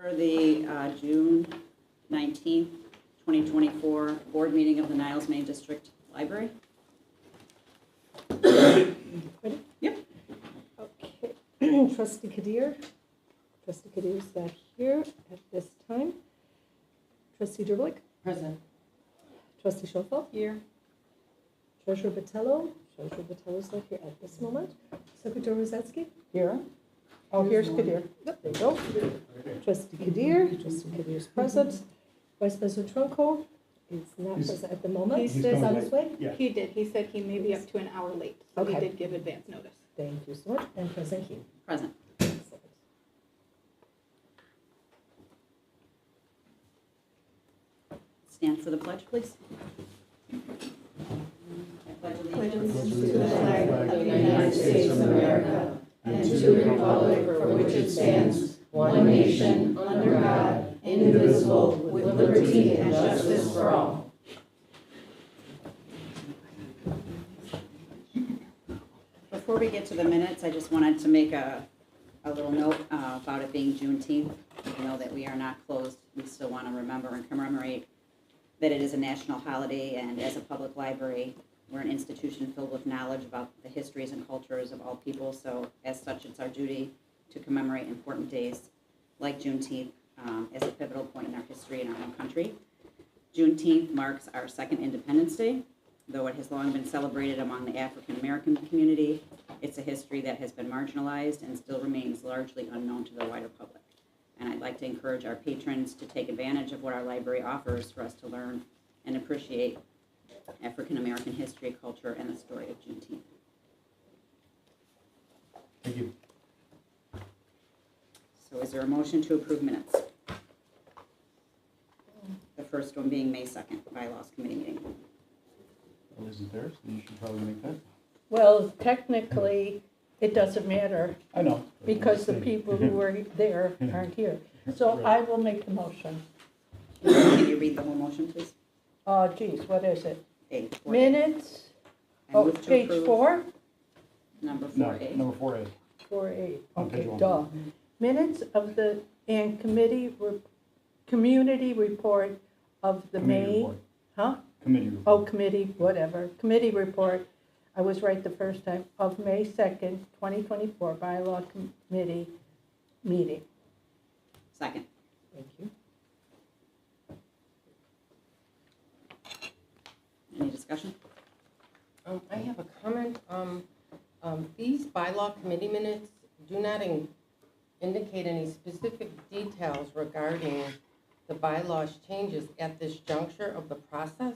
For the June 19th, 2024 board meeting of the Niles Main District Library. Ready? Yep. Okay. Trustee Kadir. Trustee Kadir is not here at this time. Trustee Derblick. Present. Trustee Schoffel. Here. Treasurer Botello. Treasurer Botello is not here at this moment. Secretary Rosetsky. Here. Oh, here's Kadir. Yep, there you go. Trustee Kadir. Trustee Kadir is present. Vice President Trunco is not present at the moment. He He's says- on his way. Yeah. He did. He said he may be up to an hour late, so he Okay. did give advance notice. Thank you so much. And President Key. Present. Stand for the pledge, please. I pledge allegiance To the flag of the United States of America and to the republic for which it stands, one nation, under God, indivisible, with liberty and justice for all. Before we get to the minutes, I just wanted to make a little note about it being Juneteenth. Even though that we are not closed, we still want to remember and commemorate that it is a national holiday, and as a public library, we're an institution filled with knowledge about the histories and cultures of all people. So as such, it's our duty to commemorate important days like Juneteenth as a pivotal point in our history in our own country. Juneteenth marks our second Independence Day. Though it has long been celebrated among the African American community, it's a history that has been marginalized and still remains largely unknown to the wider public. And I'd like to encourage our patrons to take advantage of what our library offers for us to learn and appreciate African American history, culture, and the story of Juneteenth. Thank you. So is there a motion to approve minutes? The first one being May 2nd, Bylaws Committee meeting. Well, isn't there, so you should probably make that. Well, technically, it doesn't matter I know. because the people who were there aren't here. So Right. I will make the motion. Can you read the whole motion, please? Geez, what is it? A. 4A. Minutes, I oh, move to page approve 4? Number No, 4A. number 4A. 4A, On page okay, one. duh. Minutes of the, and community report of the Committee May, report. huh? Committee report. Oh, committee, whatever, committee report, I was right the first time, of May 2nd, 2024, bylaw committee meeting. Second. Thank you. Any discussion? I have a comment. These bylaw committee minutes do not indicate any specific details regarding the bylaws changes at this juncture of the process.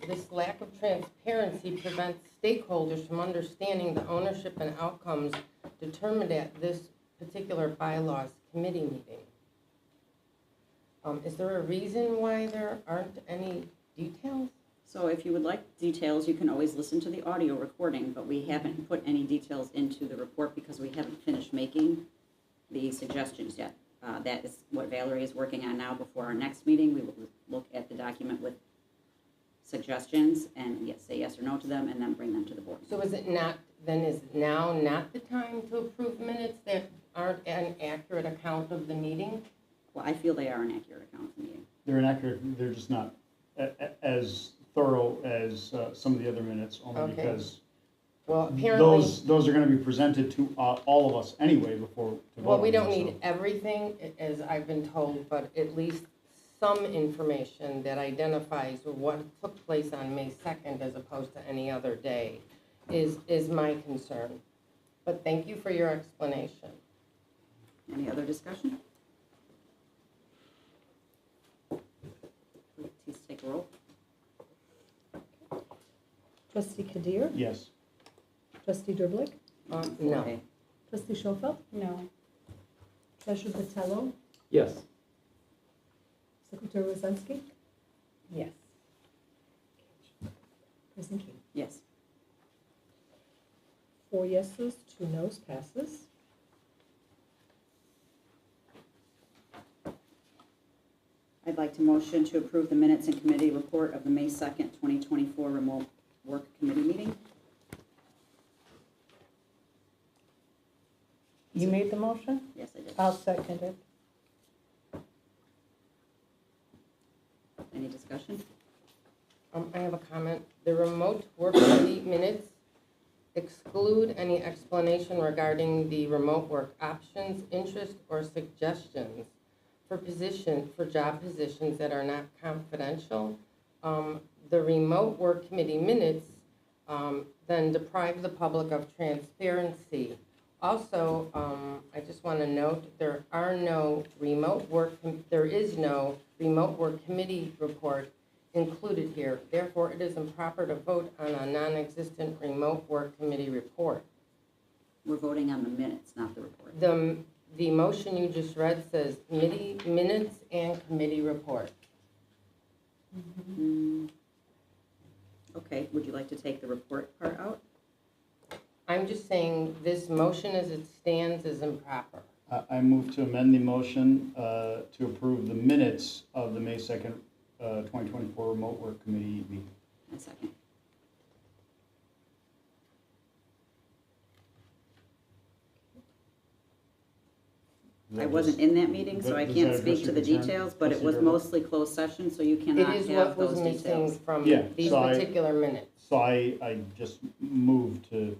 This lack of transparency prevents stakeholders from understanding the ownership and outcomes determined at this particular bylaws committee meeting. Is there a reason why there aren't any details? So if you would like details, you can always listen to the audio recording, but we haven't put any details into the report because we haven't finished making the suggestions yet. That is what Valerie is working on now. Before our next meeting, we will look at the document with suggestions and say yes or no to them, and then bring them to the board. So is it not, then is now not the time to approve minutes that aren't an accurate account of the meeting? Well, I feel they are an accurate account of the meeting. They're inaccurate, they're just not as thorough as some of the other minutes, only Okay. because Well, apparently, those are gonna be presented to all of us anyway before to vote well, we on them, don't so- need everything, as I've been told, but at least some information that identifies what took place on May 2nd as opposed to any other day is my concern. But thank you for your explanation. Any other discussion? Please take a roll. Trustee Kadir. Yes. Trustee Derblick. No. Okay. Trustee Schoffel. No. Treasurer Botello. Yes. Secretary Rosensky. Yes. President Key. Yes. 4 yeses, 2 noes, passes. I'd like to motion to approve the minutes and committee report of the May 2nd, 2024 remote work committee meeting. You made the motion? Yes, I did. I'll second it. Any discussion? I have a comment. The remote work committee minutes exclude any explanation regarding the remote work options, interest, or suggestions for job positions that are not confidential. The remote work committee minutes then deprive the public of transparency. Also, I just want to note there is no remote work committee report included here. Therefore, it is improper to vote on a non-existent remote work committee report. We're voting on the minutes, not the report. The motion you just read says minutes and committee report. Okay, would you like to take the report part out? I'm just saying this motion as it stands is improper. I move to amend the motion to approve the minutes of the May 2nd, 2024 Remote Work Committee meeting. A second. I wasn't in that meeting, so I Does can't that speak address to the your concern, details, but it trustee was Durban? mostly closed session, so you It cannot is have what was those missing details. from Yeah, these so particular minutes. So I just moved to.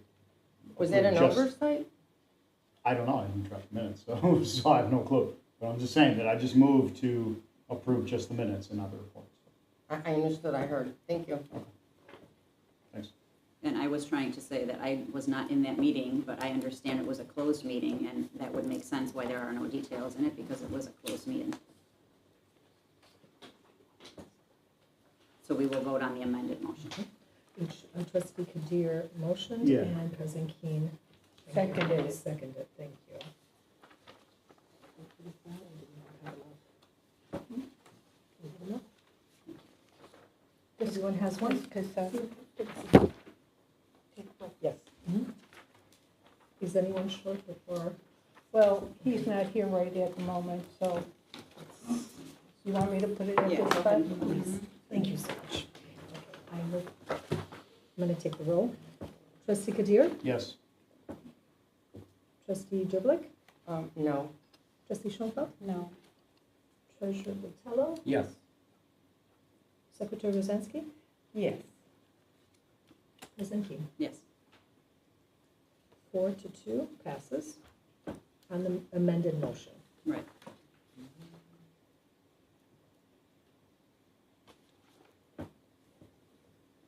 Was that an just- oversight? I don't know, I didn't track the minutes, so, so I have no clue. But I'm just saying that I just moved to approve just the minutes and not the reports. I understood, I heard. Thank you. Thanks. And I was trying to say that I was not in that meeting, but I understand it was a closed meeting, and that would make sense why there are no details in it, because it was a closed meeting. So we will vote on the amended motion. Trustee Kadir motioned Yeah. and President Keene Seconded. Seconded, thank you. Everyone has one? Because, Yes. Is anyone short before? well, he's not here right at the moment, so you want me to put it at Yeah, this go spot? ahead, please. Thank you so much. I'm going to take the roll. Trustee Kadir? Yes. Trustee Durblick? No. Trustee Schoenfeld? No. Treasurer Botello? Yes. Secretary Rosansky? Yes. President Keene? Yes. 4-2 passes on the amended motion. Right.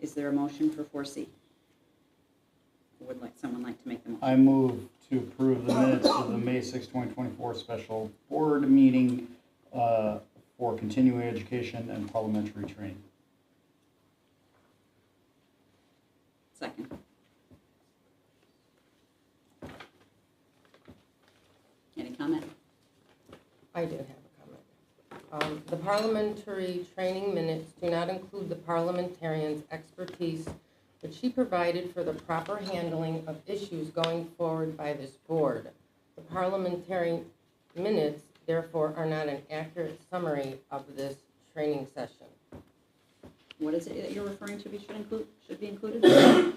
Is there a motion for 4C? Would someone like to make the motion? I move to approve the minutes of the May 6, 2024 special board meeting for continuing education and parliamentary training. Second. Any comment? I did have a comment. The parliamentary training minutes do not include the parliamentarian's expertise which she provided for the proper handling of issues going forward by this board. The parliamentary minutes, therefore, are not an accurate summary of this training session. What is it that you're referring to should be included?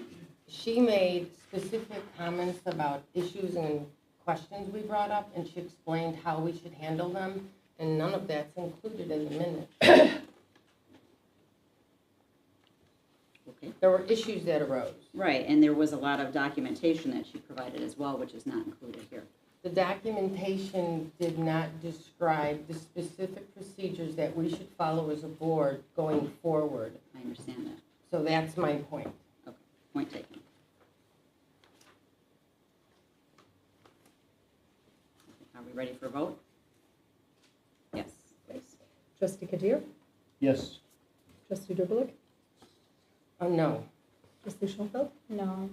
She made specific comments about issues and questions we brought up, and she explained how we should handle them, and none of that's included in the minutes. Okay. There were issues that arose. Right, and there was a lot of documentation that she provided as well, which is not included here. The documentation did not describe the specific procedures that we should follow as a board going forward. I understand that. So that's my point. Okay, point taken. Are we ready for a vote? Yes, please. Trustee Kadir? Yes. Trustee Durblick? No. Trustee Schoenfeld? No.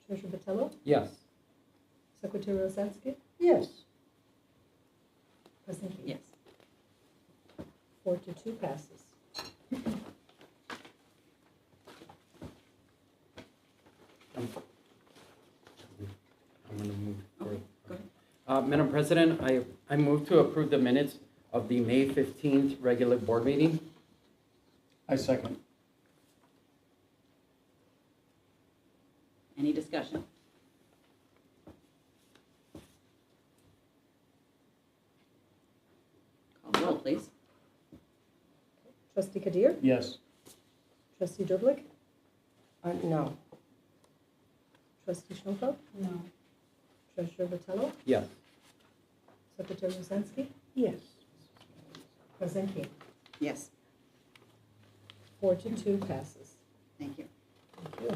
Treasurer Botello? Yes. Secretary Rosansky? Yes. President Keene? Yes. 4-2 passes. I'm going to move forward. Go ahead. Madam President, I move to approve the minutes of the May 15th regular board meeting. I second. Any discussion? Call the roll, please. Trustee Kadir? Yes. Trustee Derblick? No. Trustee Schoenfeld? No. Treasurer Vitello? Yes. Secretary Jazinski? Yes. President King? Yes, 4-2 passes. thank you. Thank you.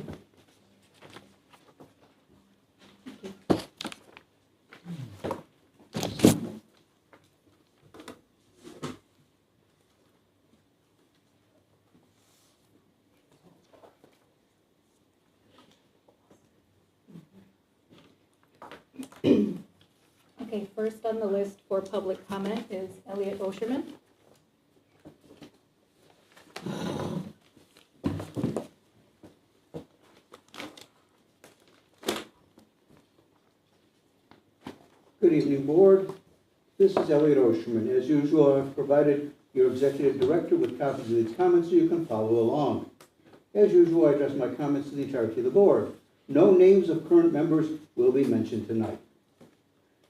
Okay, first on the list for public comment is Elliot Osherman. Good evening, Board. This is Elliot Osherman. As usual, I've provided your Executive Director with copies of these comments so you can follow along. As usual, I address my comments to the entirety of the Board. No names of current members will be mentioned tonight.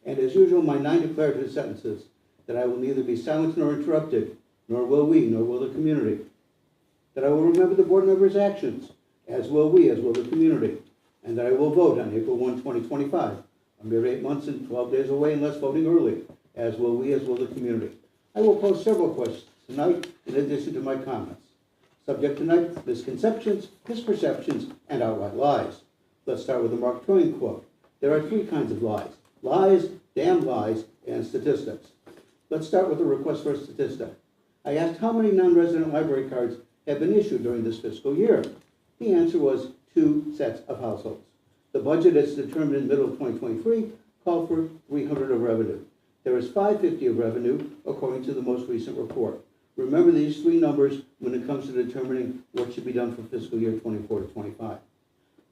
And as usual, my 9 declarative sentences, that I will neither be silenced nor interrupted, nor will we, nor will the community. That I will remember the Board members' actions, as will we, as will the community. And that I will vote on April 1, 2025. A mere 8 months and 12 days away unless voting early, as will we, as will the community. I will pose several questions tonight in addition to my comments. Subject tonight, misconceptions, misperceptions, and outright lies. Let's start with the Mark Twain quote. There are 3 kinds of lies. Lies, damn lies, and statistics. Let's start with a request for a statistic. I asked how many non-resident library cards have been issued during this fiscal year. The answer was 2 sets of households. The budget as determined in the middle of 2023 called for 300 of revenue. There is 550 of revenue according to the most recent report. Remember these 3 numbers when it comes to determining what should be done for fiscal year 24 to 25.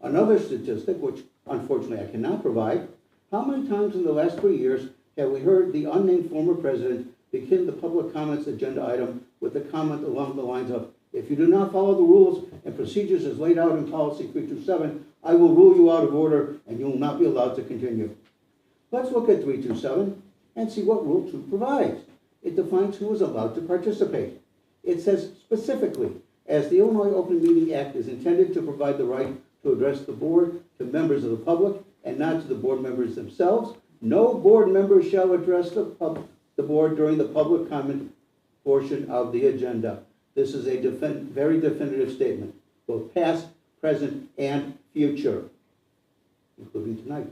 Another statistic, which unfortunately I cannot provide, how many times in the last 3 years have we heard the unnamed former president begin the public comments agenda item with a comment along the lines of, if you do not follow the rules and procedures as laid out in policy 327, I will rule you out of order and you will not be allowed to continue. Let's look at 327 and see what Rule 2 provides. It defines who is allowed to participate. It says specifically, as the Illinois Open Meeting Act is intended to provide the right to address the board to members of the public and not to the board members themselves, no board member shall address the board during the public comment portion of the agenda. This is a very definitive statement, both past, present, and future, including tonight.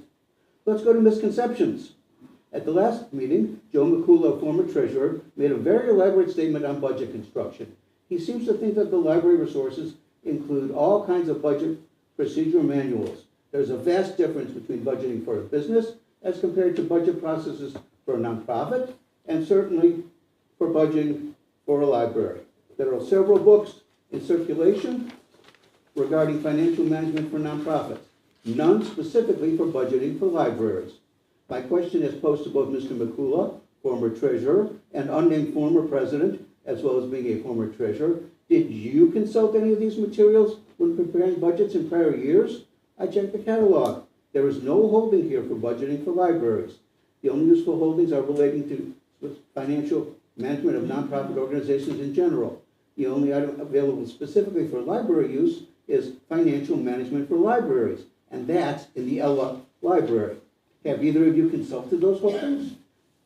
Let's go to misconceptions. At the last meeting, Joe McCullough, former treasurer, made a very elaborate statement on budget construction. He seems to think that the library resources include all kinds of budget procedural manuals. There's a vast difference between budgeting for a business as compared to budget processes for a nonprofit, and certainly for budgeting for a library. There are several books in circulation regarding financial management for nonprofits, none specifically for budgeting for libraries. My question is posed to both Mr. McCullough, former treasurer, and unnamed former president, as well as being a former treasurer. Did you consult any of these materials when preparing budgets in prior years? I checked the catalog. There is no holding here for budgeting for libraries. The only useful holdings are relating to financial management of nonprofit organizations in general. The only item available specifically for library use is financial management for libraries, and that's in the Ella Library. Have either of you consulted those holdings?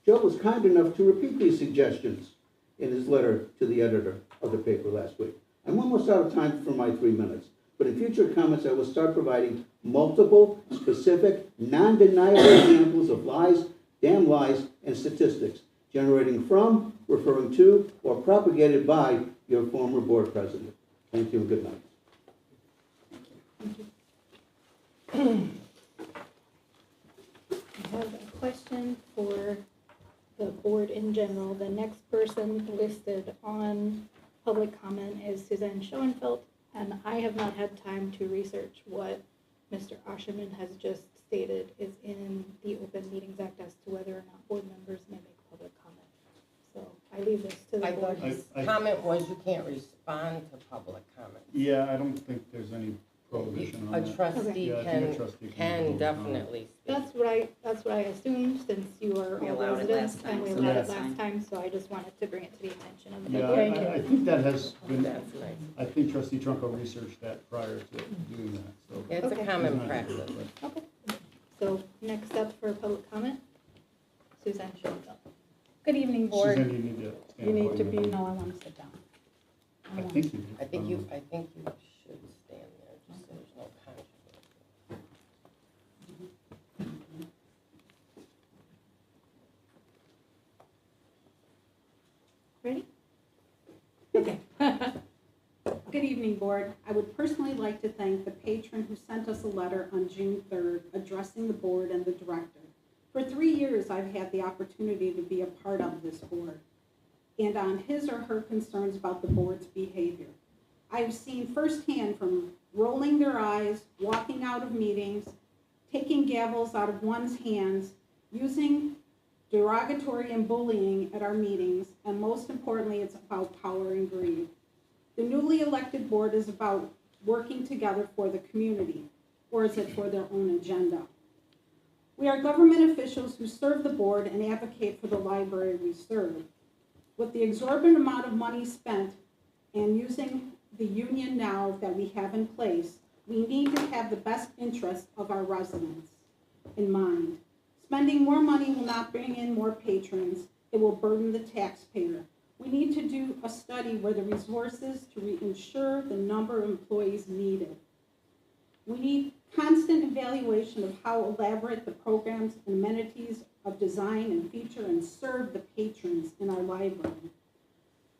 Joe was kind enough to repeat these suggestions in his letter to the editor of the paper last week. I'm almost out of time for my 3 minutes, but in future comments I will start providing multiple, specific, non-deniable examples of lies, damn lies, and statistics generating from, referring to, or propagated by your former board president. Thank you and good night. I have a question for the board in general. The next person listed on public comment is Suzanne Schoenfeld, and I have not had time to research what Mr. Osherman has just stated is in the Open Meetings Act as to whether or not board members may make public comment. So I leave this to the I thought board. his comment was you can't respond to public comment. Yeah, I don't think there's any prohibition on A that. trustee Yeah, I think a trustee can vote on it. definitely speak. That's what I assumed, since you are We all allowed it residents, last and we time, so allowed it that's last fine. time, so I just wanted to bring it to the attention of the Yeah, board. Thank you. I think that has been, That's nice. I think trustee Trunko researched that prior to doing that, so. Yeah, it's a Okay. common He's not here, practice. but- Okay, so next up for public comment, Suzanne Schoenfeld. Good evening, board. Suzanne, you need to stand. You need up. to be- No, I want to sit down. I think you do. I think you should stand there, just so there's no controversy. Ready? Okay. Good evening, Board. I would personally like to thank the patron who sent us a letter on June 3rd addressing the board and the director. For 3 years, I've had the opportunity to be a part of this board and on his or her concerns about the board's behavior. I've seen firsthand from rolling their eyes, walking out of meetings, taking gavels out of one's hands, using derogatory and bullying at our meetings, and most importantly, it's about power and greed. The newly elected board is about working together for the community, or is it for their own agenda? We are government officials who serve the board and advocate for the library we serve. With the exorbitant amount of money spent and using the union now that we have in place, we need to have the best interest of our residents in mind. Spending more money will not bring in more patrons. It will burden the taxpayer. We need to do a study where the resources to ensure the number of employees needed. We need constant evaluation of how elaborate the programs and amenities of design and feature and serve the patrons in our library.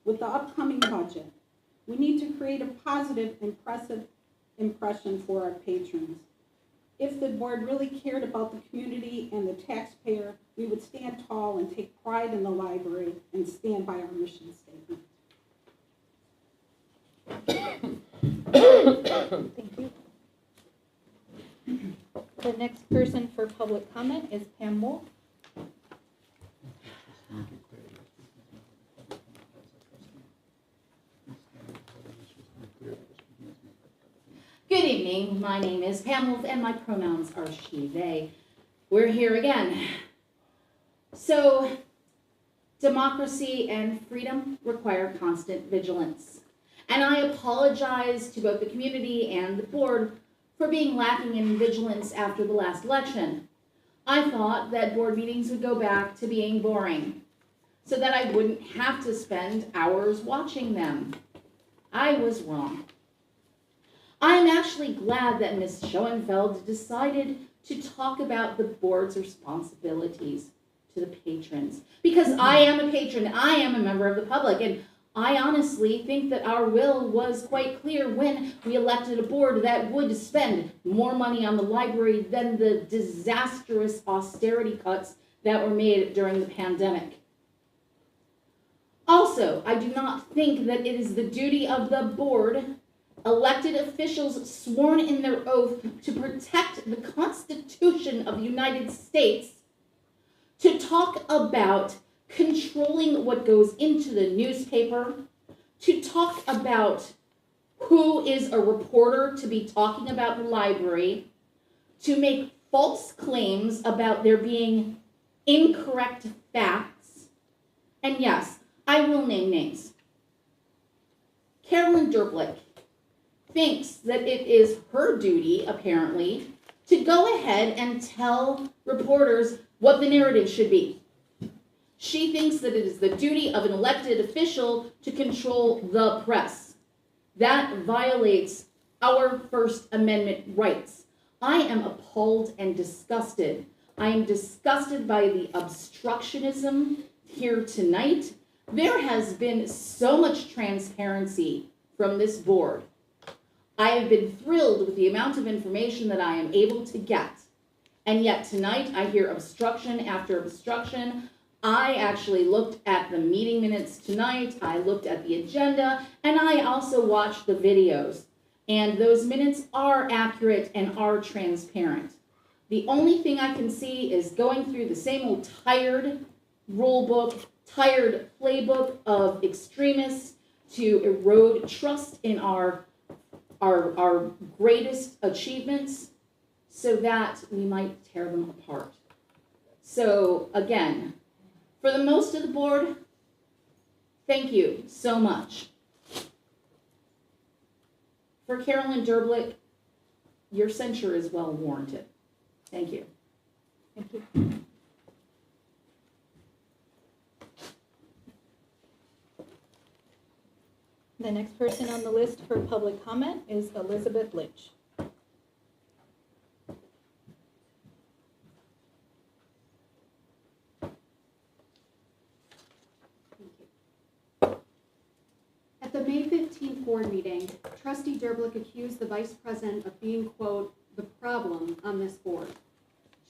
With the upcoming budget, we need to create a positive, impressive impression for our patrons. If the board really cared about the community and the taxpayer, we would stand tall and take pride in the library and stand by our mission statement. Thank you. The next person for public comment is Pam Wolf. Good evening, my name is Pam Wolf and my pronouns are she, they. We're here again. So, democracy and freedom require constant vigilance. And I apologize to both the community and the board for being lacking in vigilance after the last election. I thought that board meetings would go back to being boring, so that I wouldn't have to spend hours watching them. I was wrong. I am actually glad that Ms. Schoenfeld decided to talk about the board's responsibilities to the patrons. Because I am a patron, I am a member of the public, and I honestly think that our will was quite clear when we elected a board that would spend more money on the library than the disastrous austerity cuts that were made during the pandemic. Also, I do not think that it is the duty of the board, elected officials sworn in their oath to protect the Constitution of the United States, to talk about controlling what goes into the newspaper, to talk about who is a reporter to be talking about the library, to make false claims about there being incorrect facts. And yes, I will name names. Carolyn Derblick thinks that it is her duty, apparently, to go ahead and tell reporters what the narrative should be. She thinks that it is the duty of an elected official to control the press. That violates our First Amendment rights. I am appalled and disgusted. I am disgusted by the obstructionism here tonight. There has been so much transparency from this board. I have been thrilled with the amount of information that I am able to get. And yet tonight I hear obstruction after obstruction. I actually looked at the meeting minutes tonight, I looked at the agenda, and I also watched the videos. And those minutes are accurate and are transparent. The only thing I can see is going through the same old tired rule book, tired playbook of extremists to erode trust in our our greatest achievements so that we might tear them apart. So again, for the most of the board, thank you so much. For Carolyn Derblick, your censure is well warranted. Thank you. Thank you. The next person on the list for public comment is Elizabeth Litch. At the May 15th board meeting, Trustee Derblick accused the vice president of being, quote, the problem on this board.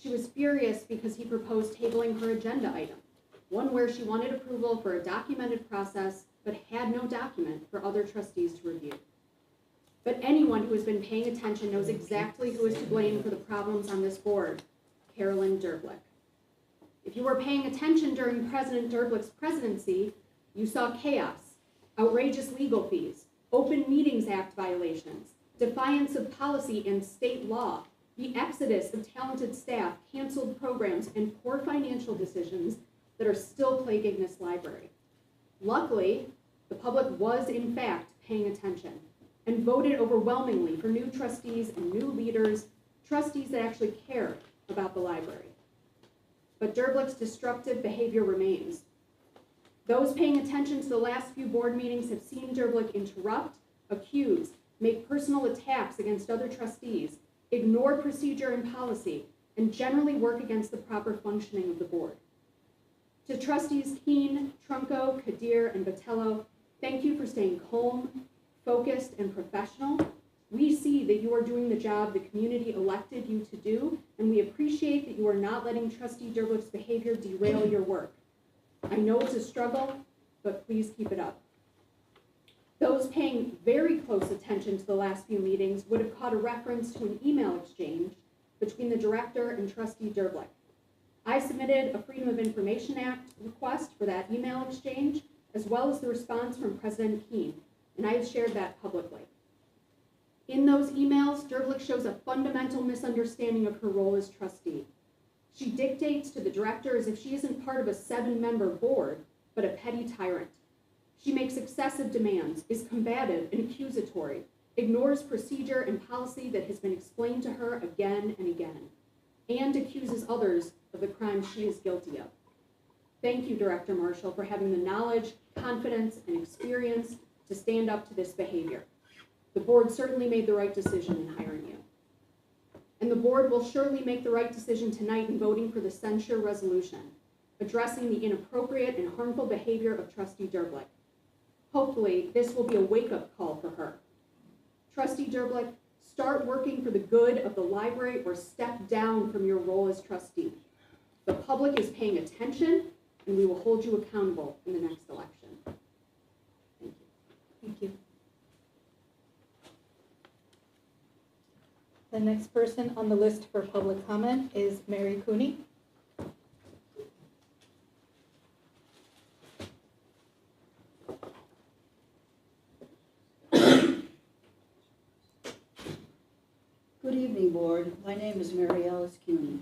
She was furious because he proposed tabling her agenda item, one where she wanted approval for a documented process but had no document for other trustees to review. But anyone who has been paying attention knows exactly who is to blame for the problems on this board, Carolyn Derblick. If you were paying attention during President Derblick's presidency, you saw chaos, outrageous legal fees, Open Meetings Act violations, defiance of policy and state law, the exodus of talented staff, canceled programs, and poor financial decisions that are still plaguing this library. Luckily, the public was in fact paying attention and voted overwhelmingly for new trustees and new leaders, trustees that actually care about the library. But Derblick's destructive behavior remains. Those paying attention to the last few board meetings have seen Derblick interrupt, accuse, make personal attacks against other trustees, ignore procedure and policy, and generally work against the proper functioning of the board. To trustees Keene, Trunco, Kadir, and Botello, thank you for staying calm, focused, and professional. We see that you are doing the job the community elected you to do, and we appreciate that you are not letting Trustee Derblick's behavior derail your work. I know it's a struggle, but please keep it up. Those paying very close attention to the last few meetings would have caught a reference to an email exchange between the director and Trustee Derblick. I submitted a Freedom of Information Act request for that email exchange, as well as the response from President Keene, and I have shared that publicly. In those emails, Derblick shows a fundamental misunderstanding of her role as trustee. She dictates to the director as if she isn't part of a 7-member board, but a petty tyrant. She makes excessive demands, is combative and accusatory, ignores procedure and policy that has been explained to her again and again, and accuses others of the crimes she is guilty of. Thank you, Director Marshall, for having the knowledge, confidence, and experience to stand up to this behavior. The board certainly made the right decision in hiring you. And the board will surely make the right decision tonight in voting for the censure resolution, addressing the inappropriate and harmful behavior of Trustee Derblick. Hopefully, this will be a wake-up call for her. Trustee Derblick, start working for the good of the library or step down from your role as trustee. The public is paying attention, and we will hold you accountable in the next election. Thank you. Thank you. The next person on the list for public comment is Mary Cooney. Good evening, Board. My name is Mary Alice Cooney.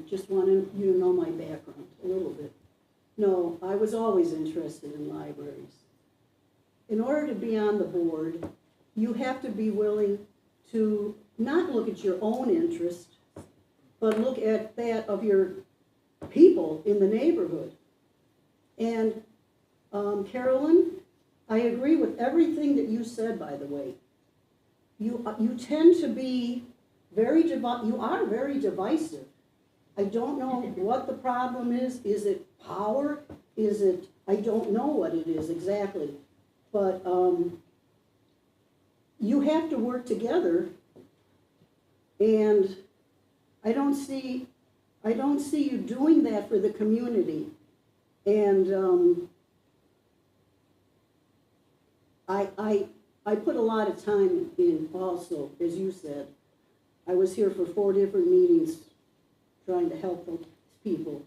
Just wanted you to know my background a little bit. No, I was always interested in libraries. In order to be on the board, you have to be willing to not look at your own interest, but look at that of your people in the neighborhood. And Carolyn, I agree with everything that you said, by the way. You tend to be you are very divisive. I don't know what the problem is. Is it power? Is it, I don't know what it is exactly. But you have to work together, and I don't see you doing that for the community. And I put a lot of time in also, as you said. I was here for 4 different meetings trying to help those people.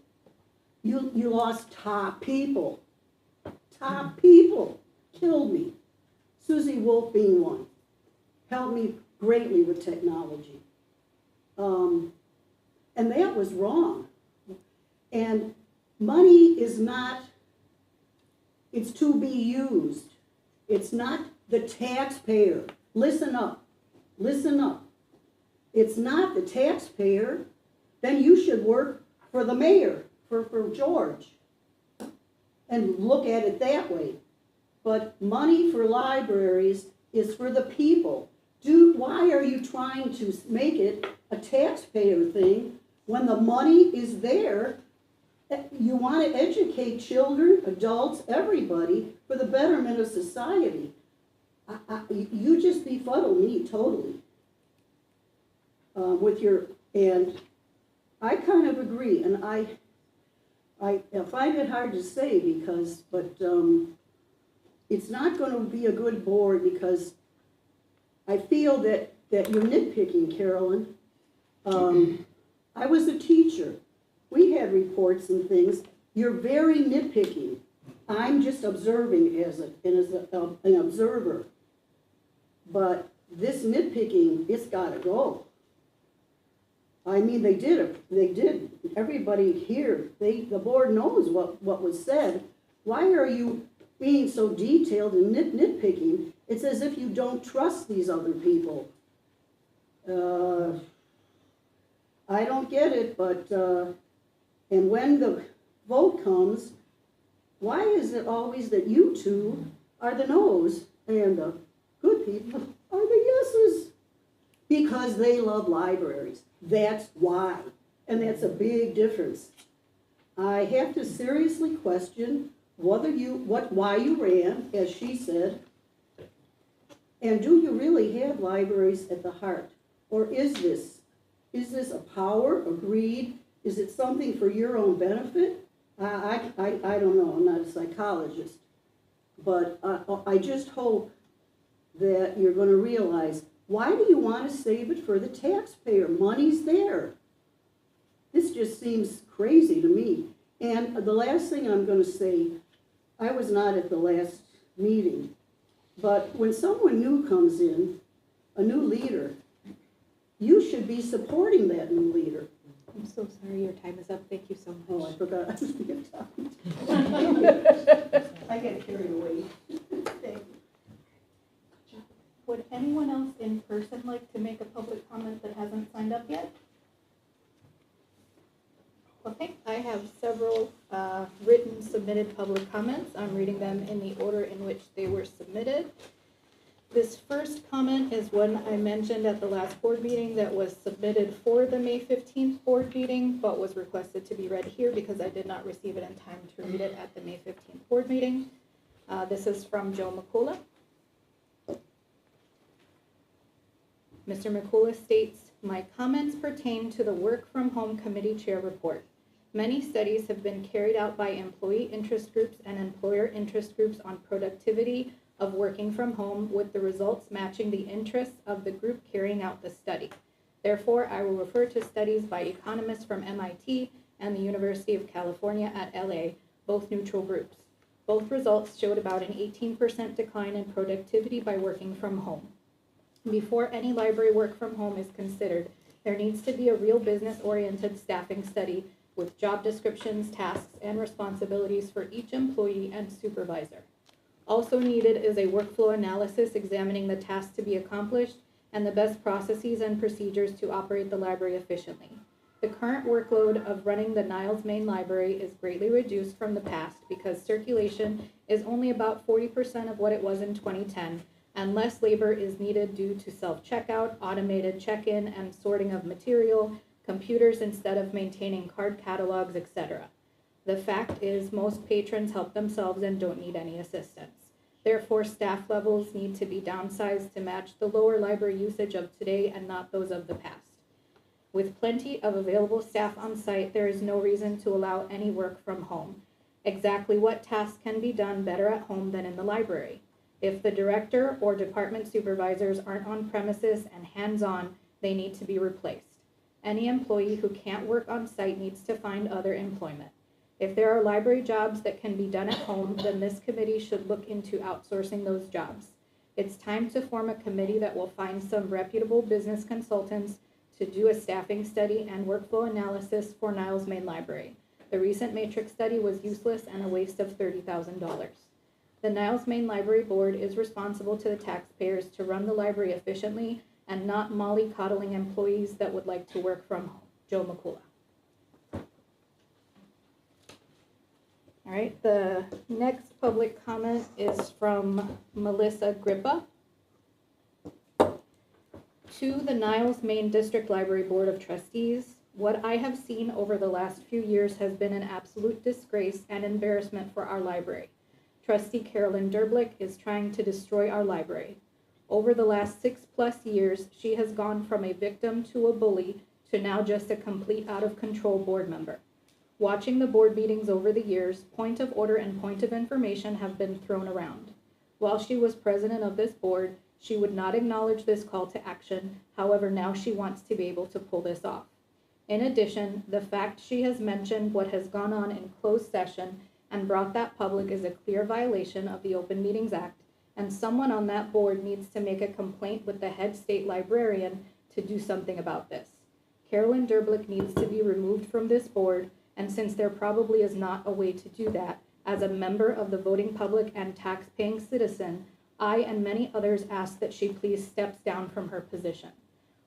You lost top people. Top people killed me. Susie Wolf being one. helped me greatly with technology. And that was wrong. And money is not, it's to be used. It's not the taxpayer. Listen up, listen up. It's not the taxpayer. Then you should work for the mayor, for George, and look at it that way. But money for libraries is for the people. Why are you trying to make it a taxpayer thing when the money is there? You want to educate children, adults, everybody for the betterment of society. You just befuddle me totally with your, and I kind of agree, and I find it hard to say but it's not going to be a good board because I feel that you're nitpicking, Carolyn. I was a teacher. We had reports and things. You're very nitpicking. I'm just observing as an observer. But this nitpicking, it's got to go. I mean, they did. Everybody here, the board knows what was said. Why are you being so detailed and nitpicking? It's as if you don't trust these other people. I don't get it, but, and when the vote comes, why is it always that you two are the no's and the good people are the yeses? Because they love libraries. That's why. And that's a big difference. I have to seriously question why you ran, as she said, and do you really have libraries at the heart? Or is this a power, a greed? Is it something for your own benefit? I don't know, I'm not a psychologist. But I just hope that you're going to realize, why do you want to save it for the taxpayer? Money's there. This just seems crazy to me. And the last thing I'm going to say, I was not at the last meeting, but when someone new comes in, a new leader, you should be supporting that new leader. I'm so sorry, your time is up. Thank you so much. Oh, I forgot I was being talked. I get carried away. Would anyone else in person like to make a public comment that hasn't signed up yet? Okay, I have several written submitted public comments. I'm reading them in the order in which they were submitted. This first comment is one I mentioned at the last board meeting that was submitted for the May 15th board meeting, but was requested to be read here because I did not receive it in time to read it at the May 15th board meeting. This is from Joe McCullough. Mr. McCullough states, my comments pertain to the work from home committee chair report. Many studies have been carried out by employee interest groups and employer interest groups on productivity of working from home, with the results matching the interests of the group carrying out the study. Therefore, I will refer to studies by economists from MIT and the University of California at LA, both neutral groups. Both results showed about an 18% decline in productivity by working from home. Before any library work from home is considered, there needs to be a real business-oriented staffing study with job descriptions, tasks, and responsibilities for each employee and supervisor. Also needed is a workflow analysis examining the tasks to be accomplished and the best processes and procedures to operate the library efficiently. The current workload of running the Niles Main Library is greatly reduced from the past because circulation is only about 40% of what it was in 2010, and less labor is needed due to self-checkout, automated check-in and sorting of material, computers instead of maintaining card catalogs, etc. The fact is, most patrons help themselves and don't need any assistance. Therefore, staff levels need to be downsized to match the lower library usage of today and not those of the past. With plenty of available staff on site, there is no reason to allow any work from home. Exactly what tasks can be done better at home than in the library? If the director or department supervisors aren't on premises and hands-on, they need to be replaced. Any employee who can't work on site needs to find other employment. If there are library jobs that can be done at home, then this committee should look into outsourcing those jobs. It's time to form a committee that will find some reputable business consultants to do a staffing study and workflow analysis for Niles Main Library. The recent matrix study was useless and a waste of $30,000. The Niles Main Library Board is responsible to the taxpayers to run the library efficiently and not mollycoddling employees that would like to work from home. Joe McCullough. All right, the next public comment is from Melissa Grippa. To the Niles Main District Library Board of Trustees, what I have seen over the last few years has been an absolute disgrace and embarrassment for our library. Trustee Carolyn Derblick is trying to destroy our library. Over the last 6+ years, she has gone from a victim to a bully to now just a complete out-of-control board member. Watching the board meetings over the years, point of order and point of information have been thrown around. While she was president of this board, she would not acknowledge this call to action. However, now she wants to be able to pull this off. In addition, the fact she has mentioned what has gone on in closed session and brought that public is a clear violation of the Open Meetings Act, and someone on that board needs to make a complaint with the head state librarian to do something about this. Carolyn Derblick needs to be removed from this board, and since there probably is not a way to do that, as a member of the voting public and tax-paying citizen, I and many others ask that she please steps down from her position.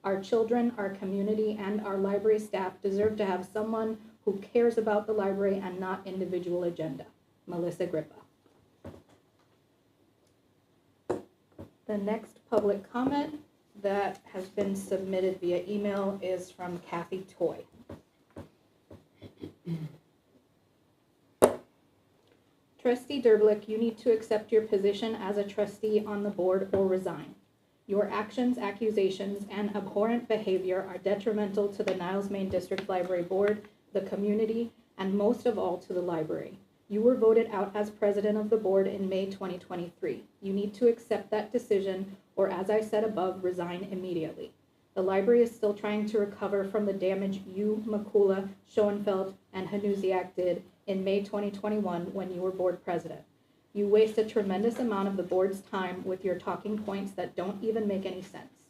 Our children, our community, and our library staff deserve to have someone who cares about the library and not individual agenda. Melissa Grippa. The next public comment that has been submitted via email is from Kathy Toy. Trustee Derblick, you need to accept your position as a trustee on the board or resign. Your actions, accusations, and abhorrent behavior are detrimental to the Niles Main District Library Board, the community, and most of all to the library. You were voted out as president of the board in May 2023. You need to accept that decision, or as I said above, resign immediately. The library is still trying to recover from the damage you, McCullough, Schoenfeld, and Hanusiak did in May 2021 when you were board president. You waste a tremendous amount of the board's time with your talking points that don't even make any sense.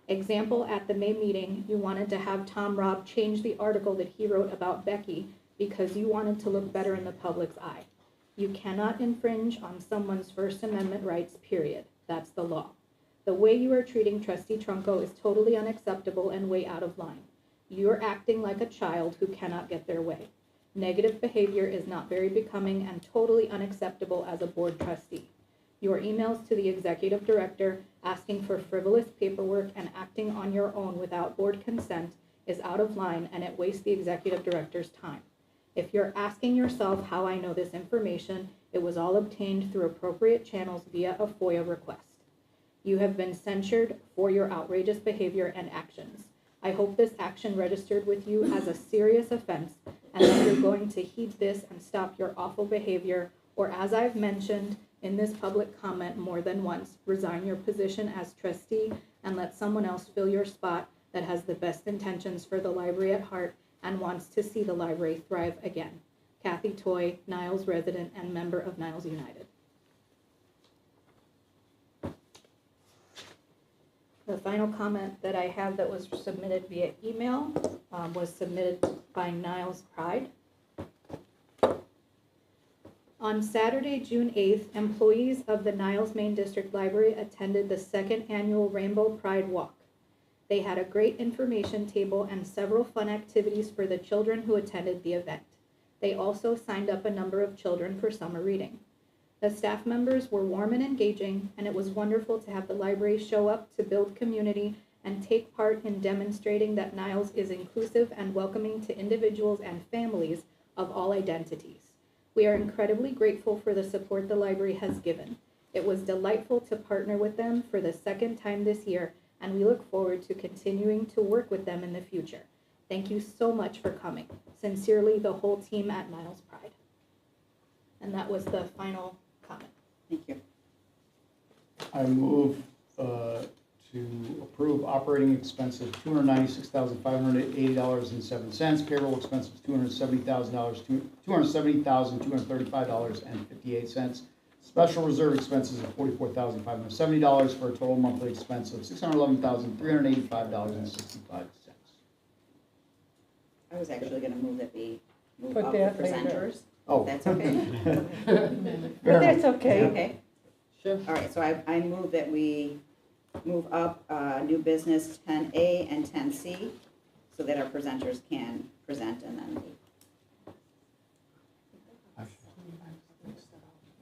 Example, at the May meeting, you wanted to have Tom Robb change the article that he wrote about Becky because you wanted to look better in the public's eye. You cannot infringe on someone's First Amendment rights, period. That's the law. The way you are treating Trustee Trunco is totally unacceptable and way out of line. You're acting like a child who cannot get their way. Negative behavior is not very becoming and totally unacceptable as a board trustee. Your emails to the executive director asking for frivolous paperwork and acting on your own without board consent is out of line, and it wastes the executive director's time. If you're asking yourself how I know this information, it was all obtained through appropriate channels via a FOIA request. You have been censured for your outrageous behavior and actions. I hope this action registered with you as a serious offense and that you're going to heed this and stop your awful behavior, or as I've mentioned in this public comment more than once, resign your position as trustee and let someone else fill your spot that has the best intentions for the library at heart and wants to see the library thrive again. Kathy Toy, Niles resident and member of Niles United. The final comment that I have that was submitted via email was submitted by Niles Pride. On Saturday, June 8th, employees of the Niles Main District Library attended the second annual Rainbow Pride Walk. They had a great information table and several fun activities for the children who attended the event. They also signed up a number of children for summer reading. The staff members were warm and engaging, and it was wonderful to have the library show up to build community and take part in demonstrating that Niles is inclusive and welcoming to individuals and families of all identities. We are incredibly grateful for the support the library has given. It was delightful to partner with them for the second time this year, and we look forward to continuing to work with them in the future. Thank you so much for coming. Sincerely, the whole team at Niles Pride. And that was the final comment. Thank you. I move to approve operating expenses $296,580.07, payroll expenses $270,235.58, Special reserve expenses of $44,570 for a total monthly expense of $611,385.65. I was actually gonna move that we move Put up the that later. presenters. Oh. That's okay. But that's okay. Okay, Sure. all right, so I move that we move up new business 10A and 10C so that our presenters can present and then leave.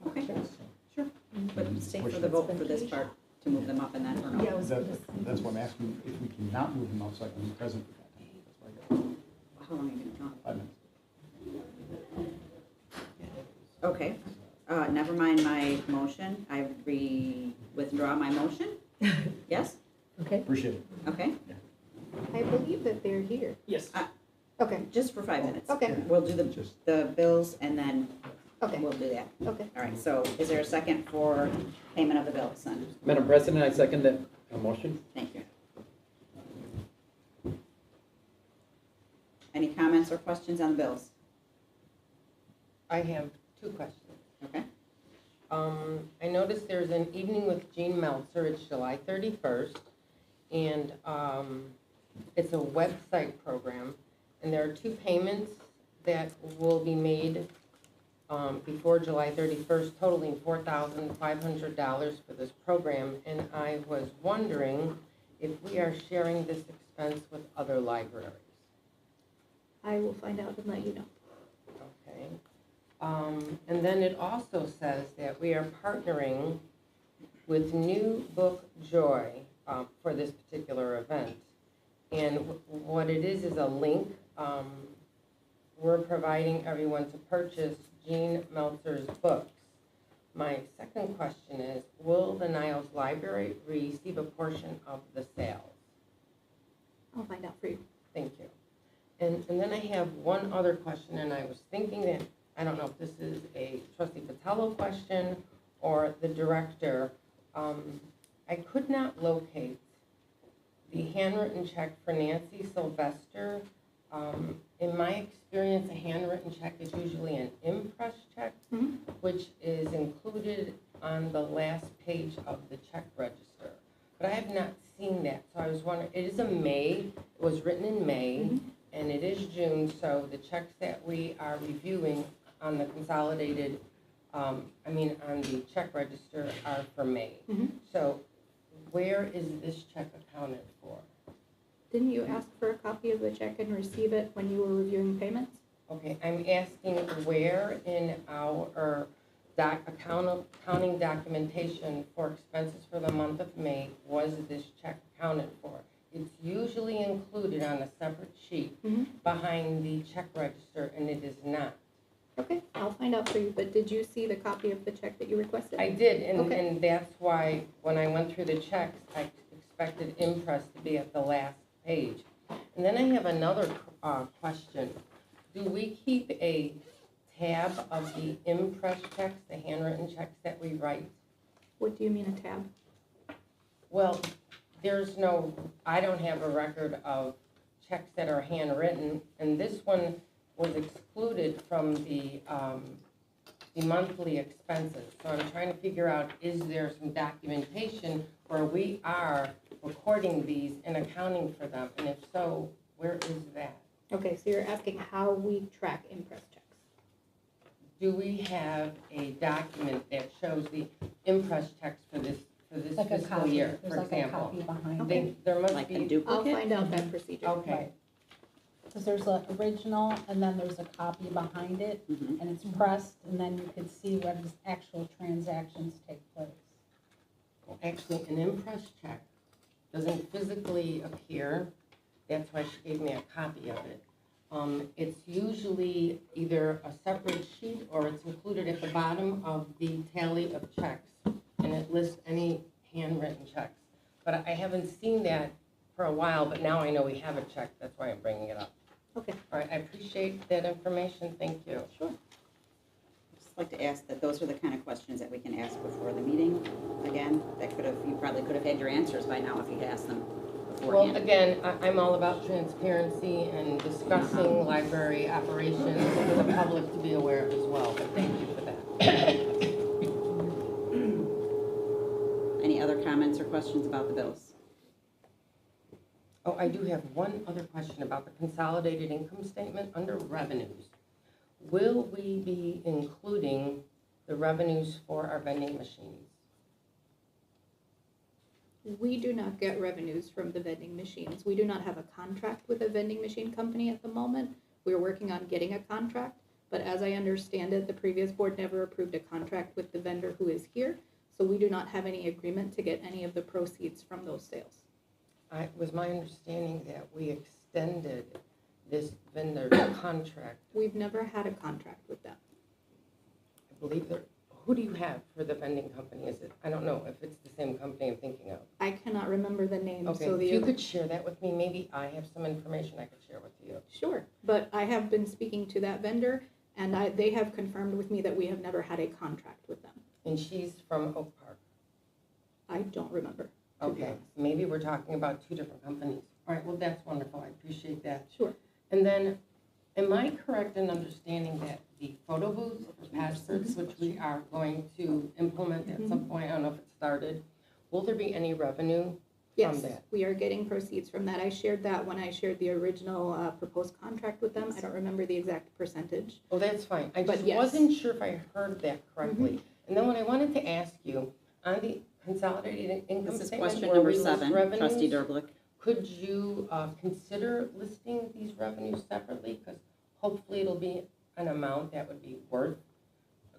Okay, sure. But stay for the vote for this part, to move them up and then, or no? Yeah, That's why I'm asking if we cannot move them up so I can be present for that time. That's why I got How long are you gonna talk? 5 minutes. Okay, never mind my motion, I withdraw my motion? Yes, Okay. Appreciate it. okay, I believe that they're here. Yes. Okay, just for 5 minutes. okay, We'll do Just- the bills and then okay, we'll do that. okay. All right, so is there a second for payment of the bills then? Madam President, I second that motion. Thank you. Any comments or questions on the bills? I have two questions. Okay, I noticed there's an evening with Jean Meltzer, it's July 31st, and it's a website program, and there are 2 payments that will be made before July 31st, totaling $4,500 for this program, and I was wondering if we are sharing this expense with other libraries. I will find out and let you know. Okay. And then it also says that we are partnering with New Book Joy for this particular event. And what it is a link. We're providing everyone to purchase Jean Meltzer's books. My second question is, will the Niles Library receive a portion of the sales? I'll find out for you. Thank you. And then I have one other question, and I was thinking that, I don't know if this is a trustee Patello question or the director. I could not locate the handwritten check for Nancy Sylvester. In my experience, a handwritten check is usually an impress check, Mhm. which is included on the last page of the check register. But I have not seen that, so I was wondering, it is a May, it was written in May, Mhm. and it is June, so the checks that we are reviewing on the consolidated, on the check register are for May. Mhm. So where is this check accounted for? Didn't you ask for a copy of the check and receive it when you were reviewing payments? Okay, I'm asking where in our accounting documentation for expenses for the month of May was this check accounted for? It's usually included on a separate sheet Mhm. behind the check register, and it is not. Okay, I'll find out for you, but did you see the copy of the check that you requested? I did, Okay. and that's why, when I went through the checks, I expected impress to be at the last page. And then I have another question. Do we keep a tab of the impress checks, the handwritten checks that we write? What do you mean a tab? Well, I don't have a record of checks that are handwritten, and this one was excluded from the monthly expenses. So I'm trying to figure out, is there some documentation where we are recording these and accounting for them? And if so, where is that? Okay, so you're asking how we track impress checks. Do we have a document that shows the impress checks for this Like a fiscal copy, year, there's for like a example? copy behind Okay. it. There must like a be, I'll duplicate? find out that procedure. okay. Because there's an original and then there's a copy behind it Mhm. and it's pressed and then you can see where the actual transactions take place. Well, actually, an impress check doesn't physically appear. That's why she gave me a copy of it. It's usually either a separate sheet or it's included at the bottom of the tally of checks, and it lists any handwritten checks. But I haven't seen that for a while, but now I know we have a check, that's why I'm bringing it up. Okay. All right, I appreciate that information, thank you. Sure. I'd just like to ask that those are the kind of questions that we can ask before the meeting. Again, you probably could have had your answers by now if you asked them Well, beforehand. again, I'm all about transparency and discussing library operations for the public to be aware of as well, but thank you for that. Any other comments or questions about the bills? Oh, I do have one other question about the consolidated income statement under revenues. Will we be including the revenues for our vending machines? We do not get revenues from the vending machines. We do not have a contract with a vending machine company at the moment. We're working on getting a contract, but as I understand it, the previous board never approved a contract with the vendor who is here, so we do not have any agreement to get any of the proceeds from those sales. It was my understanding that we extended this vendor contract. We've never had a contract with them. I believe that, who do you have for the vending company? Is it, I don't know if it's the same company I'm thinking of. I cannot remember the name, Okay, so if you could share that with me, maybe I have some information I could share with you. Sure, but I have been speaking to that vendor, and they have confirmed with me that we have never had a contract with them. And she's from Oak Park. I don't remember. to be Okay, honest. maybe we're talking about two different companies. All right, well, that's wonderful, I appreciate that. Sure. And then, am I correct in understanding that the photo booths for passports, which we are going to implement at some point, I don't know if it started, will there be any revenue from Yes, that? we are getting proceeds from that. I shared that when I shared the original proposed contract with them. I don't remember the exact percentage. Oh, that's fine, I But just yes. wasn't sure if I heard that correctly. And then what I wanted to ask you, on the consolidated income This is statement question where number we list 7, revenues, trustee Derblick. could you consider listing these revenues separately? Because hopefully it'll be an amount that would be worth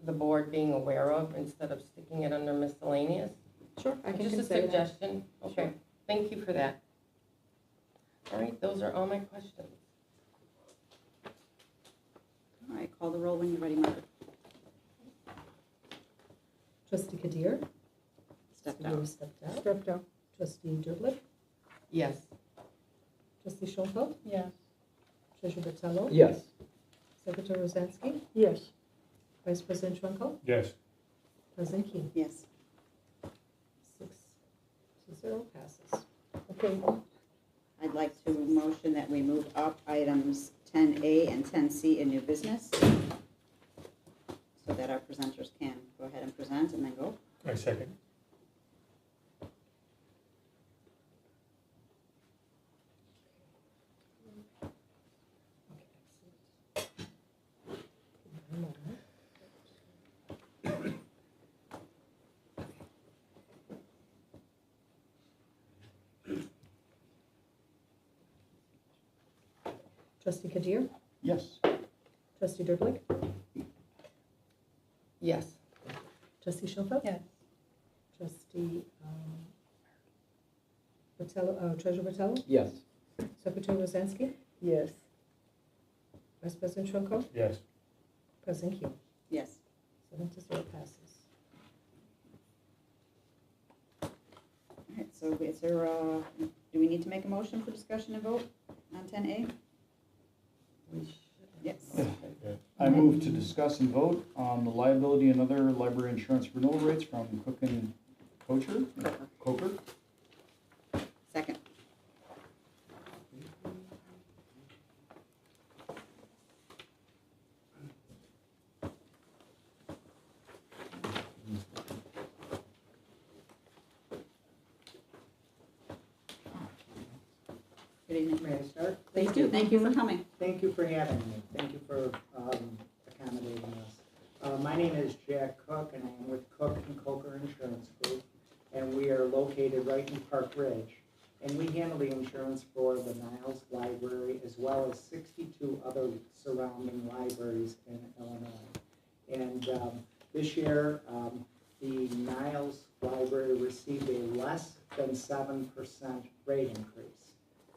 the board being aware of instead of sticking it under miscellaneous. Sure, I can Just a consider that. suggestion. Okay, thank you for that. All right, those are all my questions. All right, call the roll when you're ready, Margaret. Trustee Kadir? Stepped Trustee out. Stepped out. Stepped out. Trustee Derblick? Yes. Trustee Schoenfeld? Yes. Treasurer Bertello? Yes. Secretary Rosansky? Yes. Vice President Trunkel? Yes. President Key? Yes. 6-0 passes. Okay, I'd like to motion that we move up items 10A and 10C in new business so that our presenters can go ahead and present and then go. I second. Trustee Kadir? Yes. Trustee Derblick? Yes. Trustee Schoenfeld? Yes. Trustee Bertello, Treasurer Bertello? Yes. Secretary Rosansky? Yes. Vice President Trunkel? Yes. President Key? Yes. 7-0 passes. All right, so is there, do we need to make a motion for discussion and vote on 10A? We should. Yes. I move to discuss and vote on the liability and other library insurance renewal rates from Cook and Coker. Second. Good evening. May I start? Please do. Thank you for coming. Thank you for having me. Thank you for accommodating us. My name is Jack Cook, and I am with Cook and Coker Insurance Group, and we are located right in Park Ridge. And we handle the insurance for the Niles Library as well as 62 other surrounding libraries in Illinois. And this year, the Niles Library received a less than 7% rate increase.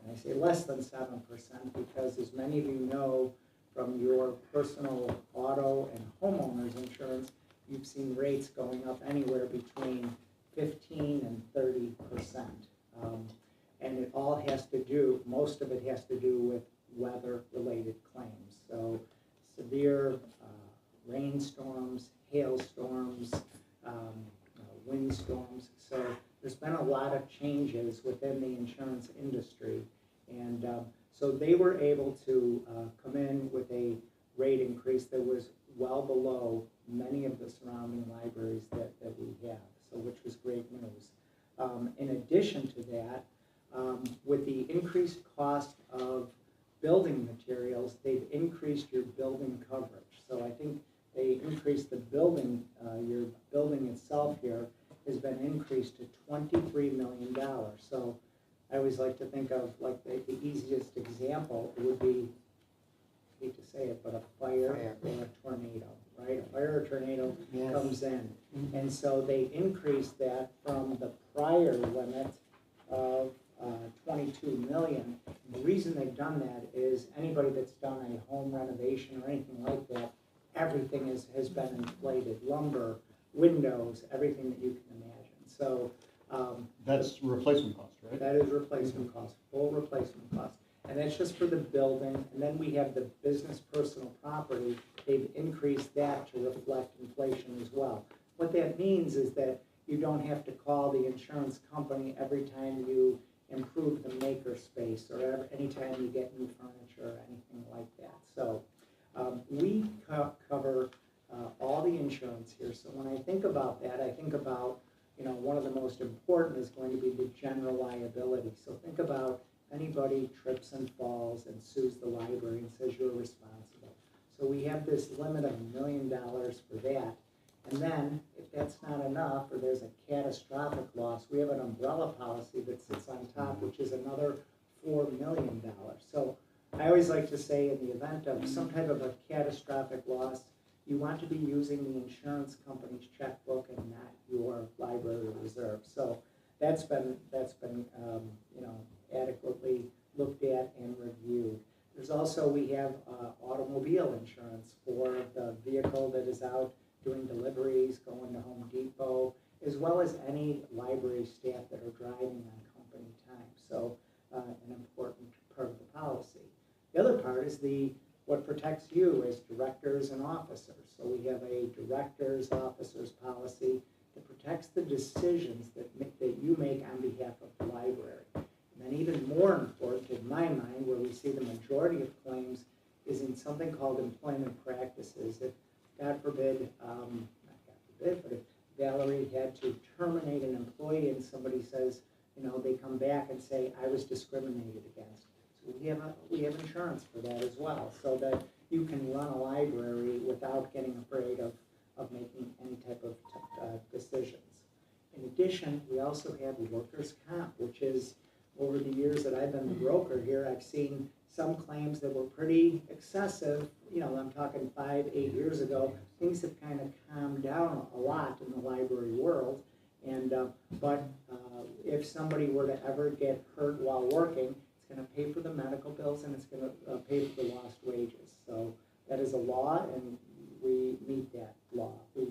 And I say less than 7% because, as many of you know from your personal auto and homeowners insurance, you've seen rates going up anywhere between 15 and 30%. And it all has to do, most of it has to do with weather-related claims. So severe rainstorms, hailstorms, windstorms. So there's been a lot of changes within the insurance industry. And so they were able to come in with a rate increase that was well below many of the surrounding libraries that we have, so which was great news. In addition to that, with the increased cost of building materials, they've increased your building coverage. So I think they increased the building, your building itself here has been increased to $23 million. So I always like to think of like the easiest example would be, I hate to say it, but a fire or a tornado, right? A fire or tornado comes in. And so they increased that from the prior limit of 22 million. The reason they've done that is anybody that's done a home renovation or anything like that, everything has been inflated, lumber, windows, everything that you can imagine. So That's replacement cost, right? that is replacement cost, full replacement cost. And that's just for the building. And then we have the business personal property. They've increased that to reflect inflation as well. What that means is that you don't have to call the insurance company every time you improve the maker space or anytime you get new furniture or anything like that. So we cover all the insurance here. So when I think about that, I think about, one of the most important is going to be the general liability. So think about anybody trips and falls and sues the library and says you're responsible. So we have this limit of $1 million for that. And then, if that's not enough, or there's a catastrophic loss, we have an umbrella policy that sits on top, which is another $4 million. So I always like to say, in the event of some type of a catastrophic loss, you want to be using the insurance company's checkbook and not your library reserve. So that's been adequately looked at and reviewed. There's also, we have automobile insurance for the vehicle that is out doing deliveries, going to Home Depot, as well as any library staff that are driving on company time. So an important part of the policy. The other part is what protects you as directors and officers. So we have a directors, officers policy that protects the decisions that you make on behalf of the library. And then even more important in my mind, where we see the majority of claims, is in something called employment practices. If, God forbid, not God forbid, but if Valerie had to terminate an employee and somebody says, they come back and say, I was discriminated against. So we have insurance for that as well, so that you can run a library without getting afraid of making any type of decisions. In addition, we also have workers' comp, which is, over the years that I've been the broker here, I've seen some claims that were pretty excessive. I'm talking 5, 8 years ago. Things have kind of calmed down a lot in the library world. And but if somebody were to ever get hurt while working, it's going to pay for the medical bills and it's going to pay for the lost wages. So that is a law, and we meet that law. We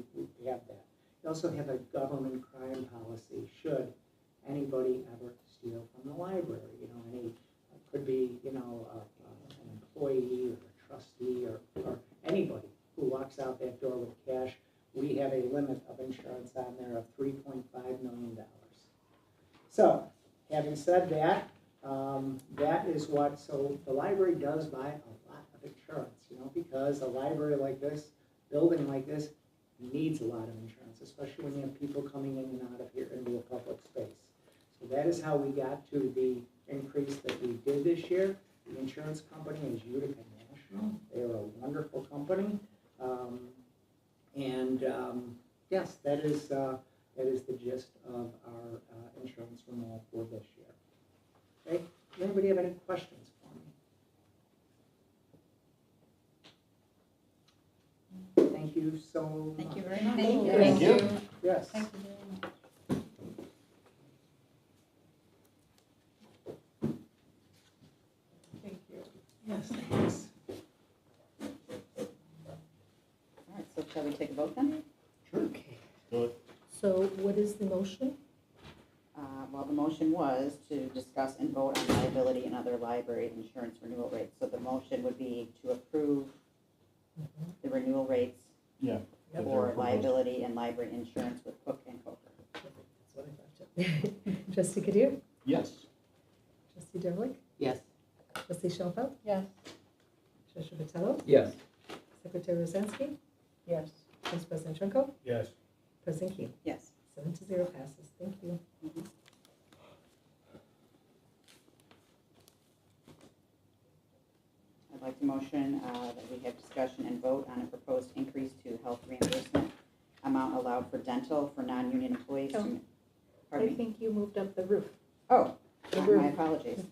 have that. We also have a government crime policy. Should anybody ever steal from the library, could be, an employee or a trustee or anybody who walks out that door with cash, we have a limit of insurance on there of $3.5 million. So, having said that, that is what, so the library does buy a lot of insurance, because a library like this, building like this, needs a lot of insurance, especially when you have people coming in and out of here into a public space. So that is how we got to the increase that we did this year. The insurance company is Utica National. They are a wonderful company. Yes, that is the gist of our insurance renewal for this year. Okay, does anybody have any questions for me? Thank you so much. Thank you very much. Thank you. Yes. Thank you very much. Thank you. Yes, thanks. All right, so shall we take a vote then? Sure. Okay. Do it. So what is the motion? Well, the motion was to discuss and vote on liability and other library insurance renewal rates. So the motion would be to approve the renewal rates Yeah. for liability and library insurance with Cook and Coker. That's what I thought too. Trustee Kadir? Yes. Trustee Derlick? Yes. Trustee Schoenfeld? Yes. Treasurer Vitello? Yes. Secretary Rosansky? Yes. Vice President Trunko? Yes. President Key? Yes. 7-0 passes. Thank you. Mhm. motion that we have discussion and vote on a proposed increase to health reimbursement amount allowed for dental for non-union employees. Oh, Pardon I me? think you moved up the roof. Oh, The my roof. apologies.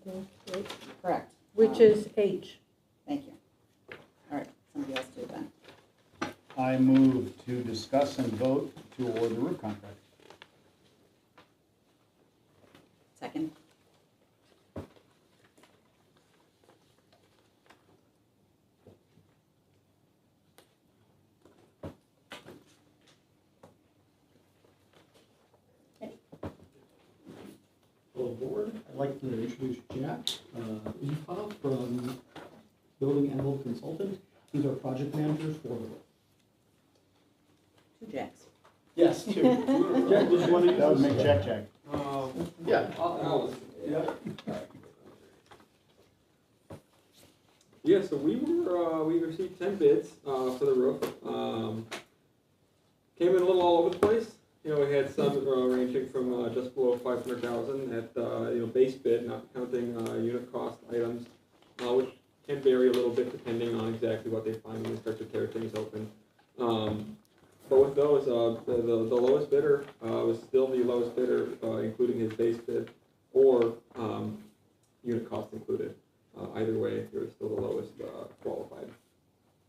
Right. Correct. Which is H. Thank you. All right, somebody else do it then. I move to discuss and vote to award the roof contract. Second. Hello, board. I'd like to introduce Jack Leafa from Building Envelope Consultant. He's our project manager for the roof. Two Jacks. Yes, two. Jack, did you want to use That would this? make Jack. Yeah. Yeah, so we received 10 bids for the roof. Came in a little all over the place. You know, we had some ranging from just below 500,000 at base bid, not counting unit cost items, which can vary a little bit depending on exactly what they find when they start to tear things open. But with those, the lowest bidder was still the lowest bidder, including his base bid or unit cost included. Either way, they were still the lowest qualified.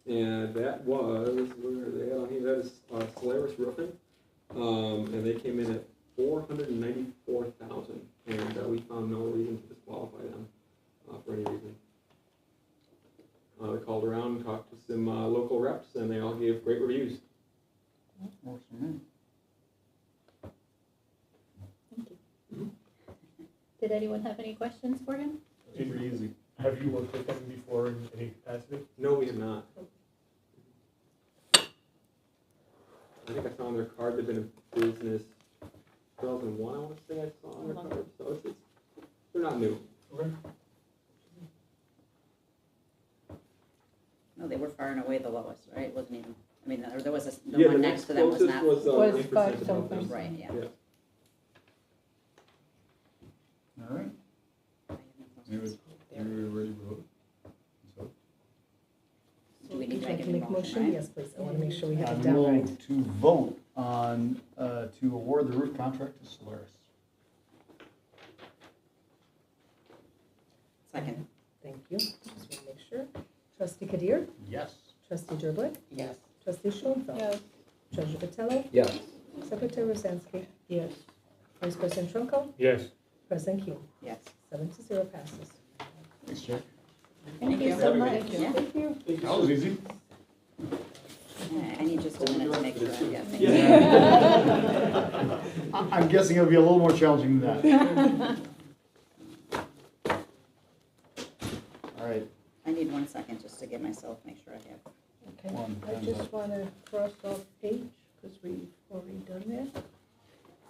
And that was, where are they at on here? That is Solaris Roofing. And they came in at $494,000, and we found no reason to disqualify them for any reason. We called around and talked to some local reps, and they all gave great reviews. Works for me. Thank you. Did anyone have any questions for him? Super easy. Have you worked with them before in any capacity? No, we have not. I think I saw on their card they've been in business 2001, I want to say I saw on their card, so it's they're not new. Okay. No, they were far and away the lowest, right? Wasn't even, I mean, there was the Yeah, one the next to them was closest not. was Was 9% five above something. them. Right, yeah. All right. Maybe we're ready to vote. So, Do we need Would to you like make to a make a motion? motion? Yes, please. I want to make sure we I have it down right. move to vote on, to award the roof contract to Solaris. Second. Thank you. Just want to make sure. Trustee Kadir? Yes. Trustee Derblick? Yes. Trustee Schoenfeld? Yes. Treasurer Patello? Yes. Secretary Rosansky? Yes. Vice President Trunko? Yes. President Kuhn? Yes. 7-0 passes. Thanks, Jack. Thank you so much. Yeah. Thank you. That was easy. I need just a minute to make sure I get things. Yeah. I'm guessing it'll be a little more challenging than that. All right. I need 1 second just to get myself, make sure I have. Okay, One, I just want to cross off H, because we've already done that.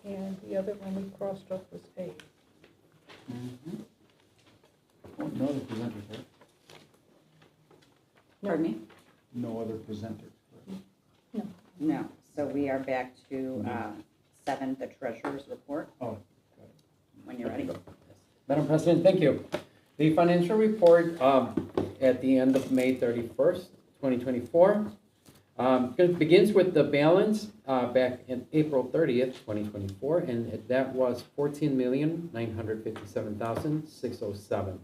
And the other one we crossed off was A. Mm-hmm. Oh, no other presenters, right? Pardon me? No other presenters. Right? No. So we are back to 7, the treasurer's report, Oh, when you're ready. Madam President, thank you. The financial report at the end of May 31st, 2024, begins with the balance back in April 30th, 2024, and that was $14,957,607.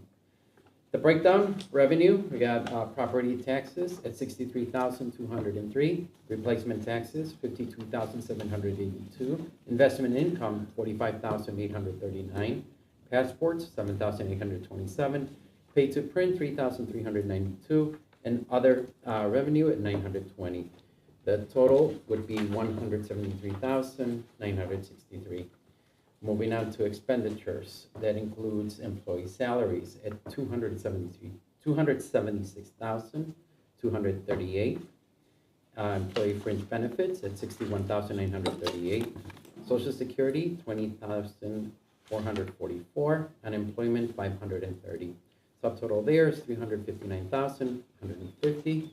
The breakdown revenue, we got property taxes at $63,203, replacement taxes $52,782, investment income $45,839, passports $7,827, pay to print $3,392, and other revenue at $920. The total would be $173,963. Moving on to expenditures, that includes employee salaries at $276,238, employee fringe benefits at $61,938, Social Security $20,444, unemployment $530. Subtotal there is $359,150.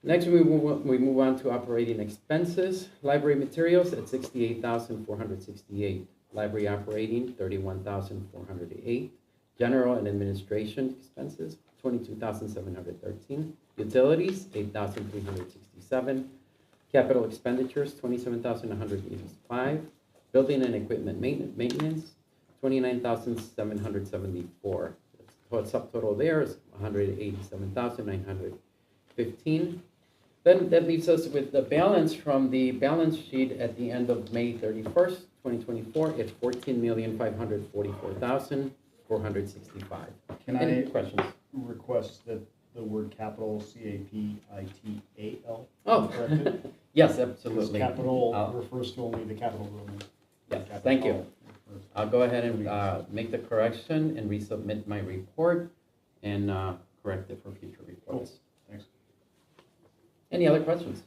Next, we move on to operating expenses. Library materials at $68,468. Library operating $31,408. General and administration expenses $22,713. Utilities, $8,367. Capital expenditures, $27,185. Building and equipment maintenance, $29,774. The subtotal there is $187,915. Then that leaves us with the balance from the balance sheet at the end of May 31st, 2024. It's $14,544,465. Can Any I questions? request that the word capital, CAPITAL, Oh, corrected? yes, Because absolutely. capital I'll- refers to only the capital building. Yes, Capital thank you. refers- I'll go ahead and make the correction and resubmit my report and correct it for future reports. Thanks. Any other questions?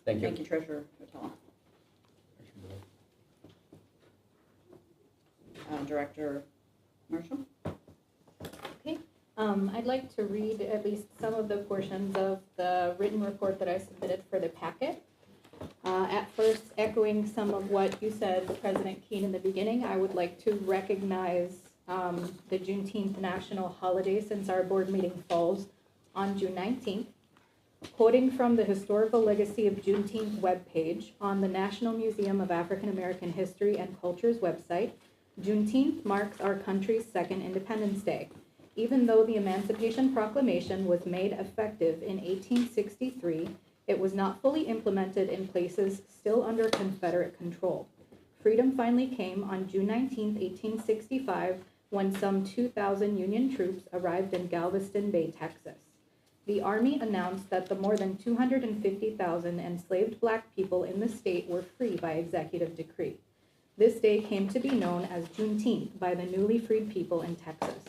Thank you. Thank you, Treasurer Vitale. Director Marshall? Okay, I'd like to read at least some of the portions of the written report that I submitted for the packet. At first, echoing some of what you said, President Keene, in the beginning, I would like to recognize the Juneteenth national holiday since our board meeting falls on June 19th. Quoting from the Historical Legacy of Juneteenth webpage on the National Museum of African American History and Culture's website, Juneteenth marks our country's second Independence Day. Even though the Emancipation Proclamation was made effective in 1863, it was not fully implemented in places still under Confederate control. Freedom finally came on June 19, 1865, when some 2,000 Union troops arrived in Galveston Bay, Texas. The Army announced that the more than 250,000 enslaved Black people in the state were free by executive decree. This day came to be known as Juneteenth by the newly freed people in Texas.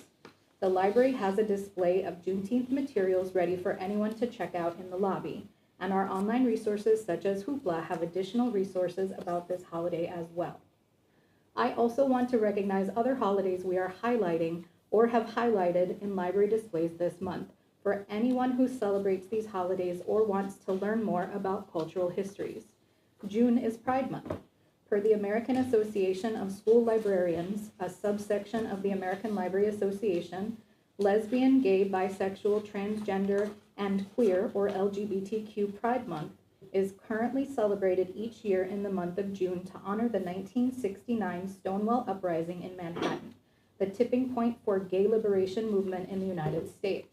The library has a display of Juneteenth materials ready for anyone to check out in the lobby, and our online resources such as Hoopla have additional resources about this holiday as well. I also want to recognize other holidays we are highlighting or have highlighted in library displays this month for anyone who celebrates these holidays or wants to learn more about cultural histories. June is Pride Month. Per the American Association of School Librarians, a subsection of the American Library Association, lesbian, gay, bisexual, transgender, and queer, or LGBTQ Pride Month, is currently celebrated each year in the month of June to honor the 1969 Stonewall Uprising in Manhattan, the tipping point for gay liberation movement in the United States.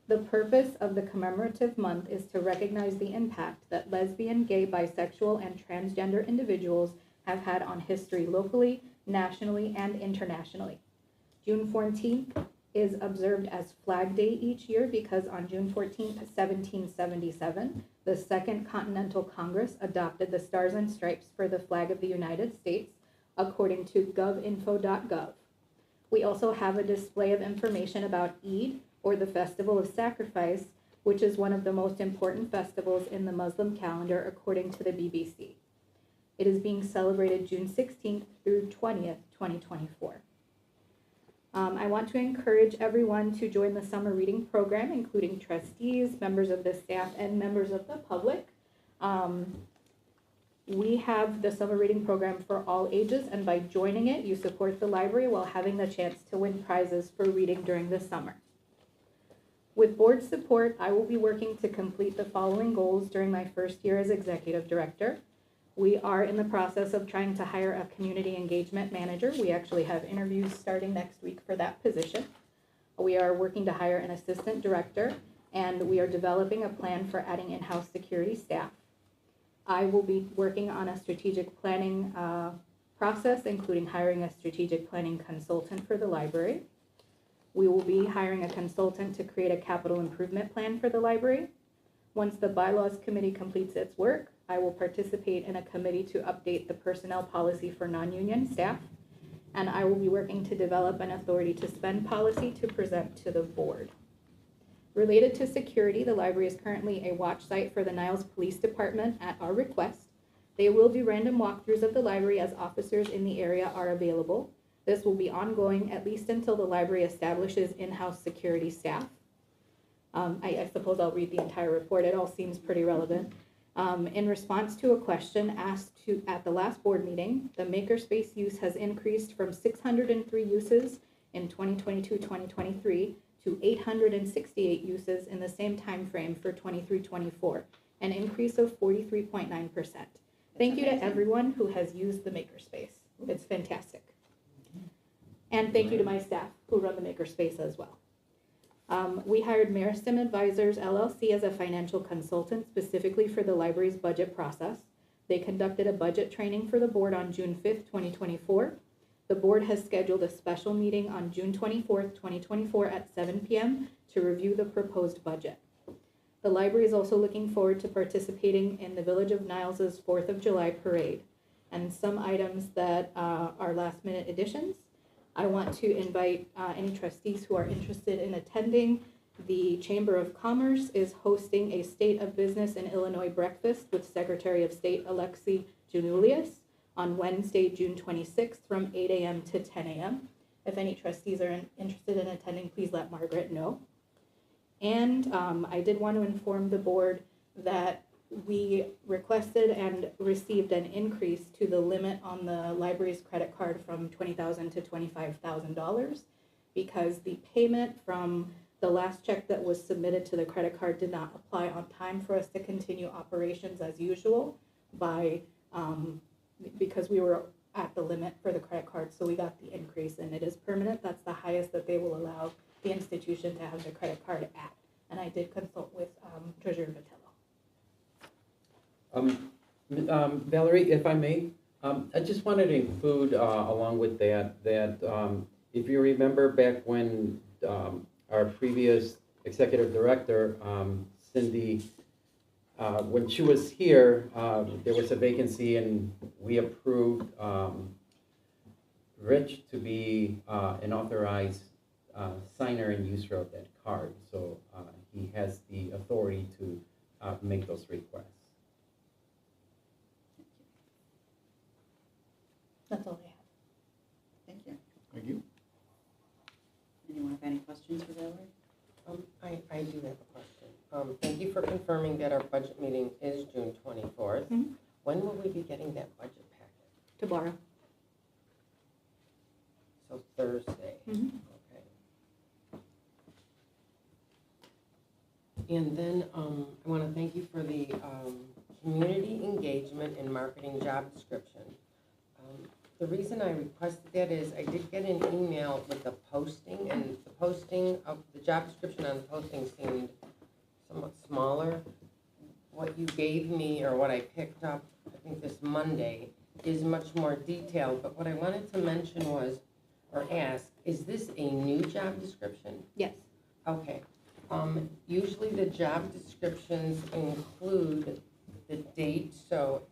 The purpose of the commemorative month is to recognize the impact that lesbian, gay, bisexual, and transgender individuals have had on history locally, nationally, and internationally. June 14th is observed as Flag Day each year because on June 14th, 1777, the Second Continental Congress adopted the Stars and Stripes for the flag of the United States, according to govinfo.gov. We also have a display of information about Eid, or the Festival of Sacrifice, which is one of the most important festivals in the Muslim calendar according to the BBC. It is being celebrated June 16th through 20th, 2024. I want to encourage everyone to join the summer reading program, including trustees, members of the staff, and members of the public. We have the summer reading program for all ages, and by joining it, you support the library while having the chance to win prizes for reading during the summer. With board support, I will be working to complete the following goals during my first year as executive director. We are in the process of trying to hire a community engagement manager. We actually have interviews starting next week for that position. We are working to hire an assistant director, and we are developing a plan for adding in-house security staff. I will be working on a strategic planning process, including hiring a strategic planning consultant for the library. We will be hiring a consultant to create a capital improvement plan for the library. Once the bylaws committee completes its work, I will participate in a committee to update the personnel policy for non-union staff, and I will be working to develop an authority to spend policy to present to the board. Related to security, the library is currently a watch site for the Niles Police Department at our request. They will do random walkthroughs of the library as officers in the area are available. This will be ongoing at least until the library establishes in-house security staff. I suppose I'll read the entire report. It all seems pretty relevant. In response to a question asked at the last board meeting, the makerspace use has increased from 603 uses in 2022-2023 to 868 uses in the same time frame for 23-24, an increase of 43.9%. Thank you to amazing. everyone who has used the Makerspace. It's fantastic. And thank you to my staff who run the Makerspace as well. We hired Meristem Advisors LLC as a financial consultant specifically for the library's budget process. They conducted a budget training for the board on June 5th, 2024. The board has scheduled a special meeting on June 24th, 2024 at 7 p.m. to review the proposed budget. The library is also looking forward to participating in the Village of Niles's 4th of July parade. And some items that are last minute additions. I want to invite any trustees who are interested in attending. The Chamber of Commerce is hosting a State of Business in Illinois breakfast with Secretary of State Alexi Janulius on Wednesday, June 26th from 8 a.m. to 10 a.m. If any trustees are interested in attending, please let Margaret know. And I did want to inform the board that we requested and received an increase to the limit on the library's credit card from $20,000 to $25,000 because the payment from the last check that was submitted to the credit card did not apply on time for us to continue operations as usual because we were at the limit for the credit card, so we got the increase and it is permanent. That's the highest that they will allow the institution to have the credit card at. And I did consult with Treasurer Vitello. Valerie, if I may, I just wanted to include along with that, if you remember back when our previous executive director, Cindy, when she was here, there was a vacancy and we approved Rich to be an authorized signer and user of that card. So he has the authority to make those requests. That's all I have. Thank you. Thank you. Anyone have any questions for Valerie? I do have a question. Thank you for confirming that our budget meeting is June 24th. Mhm. When will we be getting that budget packet? Tomorrow. So Thursday. Mhm. Okay. And then I want to thank you for the community engagement and marketing job description. The reason I requested that is I did get an email with the posting, and the posting of the job description on the posting seemed somewhat smaller. What you gave me, or what I picked up, I think this Monday, is much more detailed. But what I wanted to mention was, or ask, is this a new job description? Yes. Okay. Usually the job descriptions include the date, so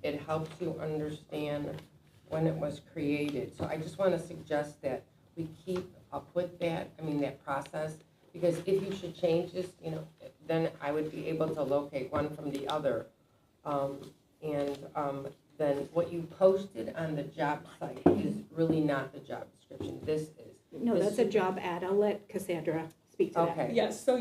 it helps you understand when it was created. So I just want to suggest that we keep up with that, that process, because if you should change this, then I would be able to locate one from the other. Then what you posted on the job site is really not the job description. This is. No, that's a job ad. I'll let Cassandra speak to that. Okay. Yes, so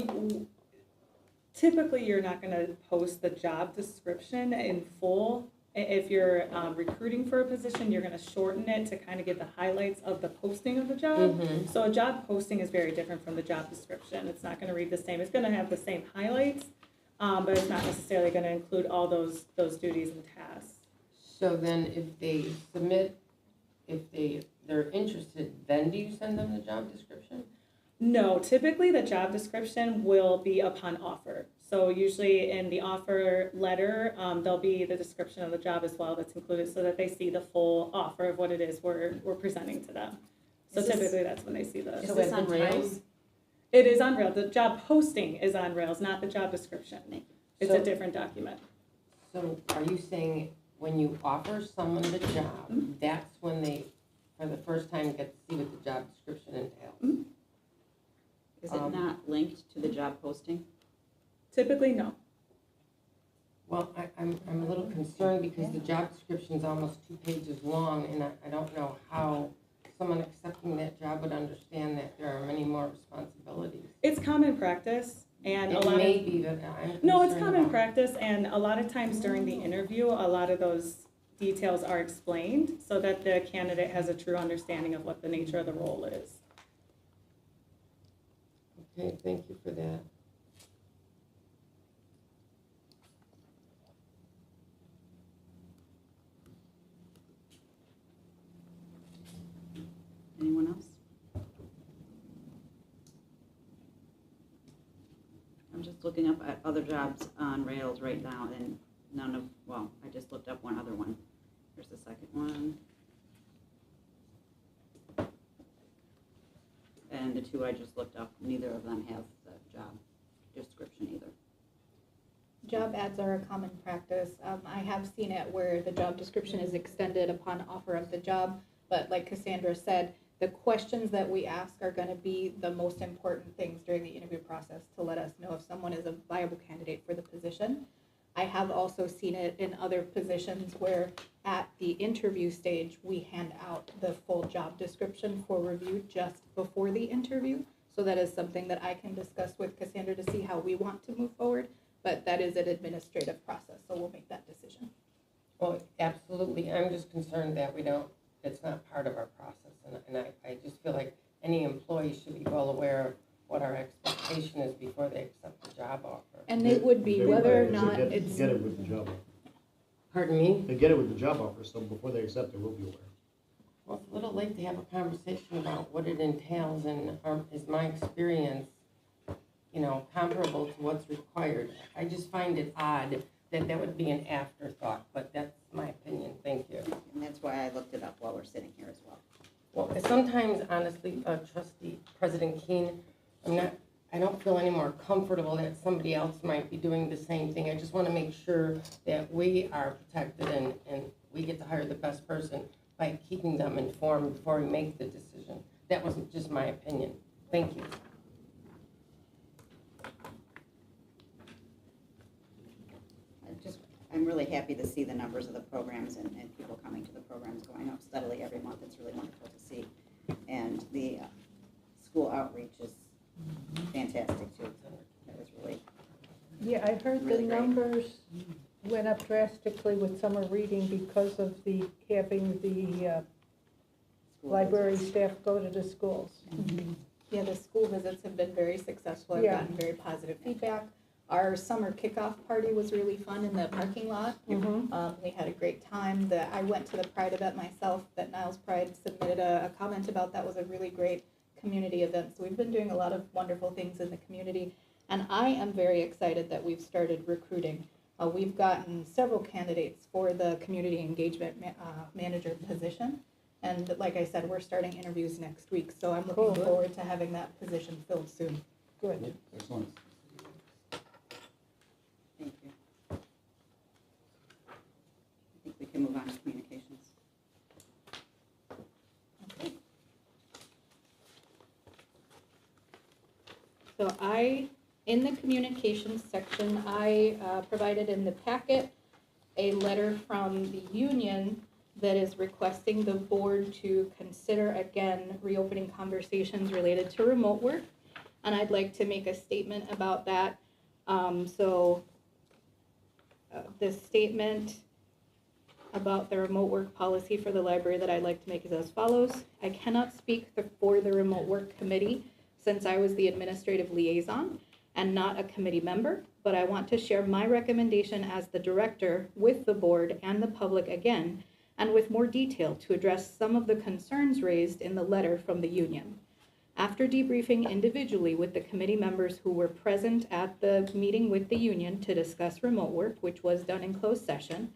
typically you're not gonna post the job description in full. If you're recruiting for a position, you're gonna shorten it to kind of get the highlights of the posting of the job. Mhm. So a job posting is very different from the job description. It's not gonna read the same. It's gonna have the same highlights, but it's not necessarily gonna include all those duties and tasks. So then if they submit, if they're interested, then do you send them the job description? No, typically the job description will be upon offer. So usually in the offer letter, there'll be the description of the job as well that's included so that they see the full offer of what it is we're presenting to them. So Is this- typically that's when they see the. Is this on Rails? It is on Rails. The job posting is on Rails, not the job description. It's a So- different document. So are you saying when you offer someone the job, that's when they, for the first time, get to see what the job description entails? Is it not linked to the job posting? Typically, no. Well, I'm a little concerned because the job description is almost 2 pages long, and I don't know how someone accepting that job would understand that there are many more responsibilities. It's common practice, and a It lot of. may be, but I'm No, it's concerned common about- practice, and a lot of times during the interview, a lot of those details are explained so that the candidate has a true understanding of what the nature of the role is. Okay, thank you for that. Anyone else? I'm just looking up at other jobs on Rails right now, and none of, well, I just looked up one other one. Here's the second one. And the two I just looked up, neither of them have the job description either. Job ads are a common practice. I have seen it where the job description is extended upon offer of the job, but like Cassandra said, the questions that we ask are going to be the most important things during the interview process to let us know if someone is a viable candidate for the position. I have also seen it in other positions where at the interview stage, we hand out the full job description for review just before the interview. So that is something that I can discuss with Cassandra to see how we want to move forward, but that is an administrative process, so we'll make that decision. Well, absolutely. I'm just concerned that it's not part of our process. And I just feel like any employee should be well aware of what our expectation is before they accept the job offer. And it would be whether or not They it's. get it with the job offer. Pardon me? They get it with the job offer, so before they accept it, we'll be aware. Well, it's a little late to have a conversation about what it entails, and is my experience, comparable to what's required. I just find it odd that would be an afterthought, but that's my opinion. Thank you. And that's why I looked it up while we're sitting here as well. Well, sometimes, honestly, Trustee President Keene, I don't feel any more comfortable that somebody else might be doing the same thing. I just want to make sure that we are protected and we get to hire the best person by keeping them informed before we make the decision. That was just my opinion. Thank you. I'm really happy to see the numbers of the programs and people coming to the programs going up steadily every month. It's really wonderful to see. And the school outreach is fantastic too. That was really, Yeah, I heard really the great. numbers went up drastically with summer reading because of having the school library visits. staff go to the schools. Yeah, the school visits have been very successful. I've Yeah. gotten very positive feedback. Our summer kickoff party was really fun in the parking lot. We had a great time. I went to the Pride event myself, that Niles Pride submitted a comment about. That was a really great community event. So we've been doing a lot of wonderful things in the community. And I am very excited that we've started recruiting. We've gotten several candidates for the community engagement manager position. And like I said, we're starting interviews next week. So I'm looking forward to having that position filled soon. Good. Excellent. Thank you. I think we can move on to communications. Okay. So in the communications section, I provided in the packet a letter from the union that is requesting the board to consider again reopening conversations related to remote work. And I'd like to make a statement about that. The statement about the remote work policy for the library that I'd like to make is as follows. I cannot speak for the remote work committee since I was the administrative liaison and not a committee member, but I want to share my recommendation as the director with the board and the public again, and with more detail to address some of the concerns raised in the letter from the union. After debriefing individually with the committee members who were present at the meeting with the union to discuss remote work, which was done in closed session,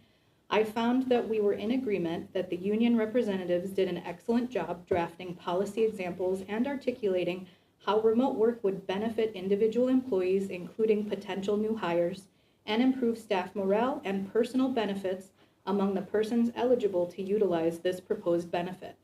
I found that we were in agreement that the union representatives did an excellent job drafting policy examples and articulating how remote work would benefit individual employees, including potential new hires, and improve staff morale and personal benefits among the persons eligible to utilize this proposed benefit.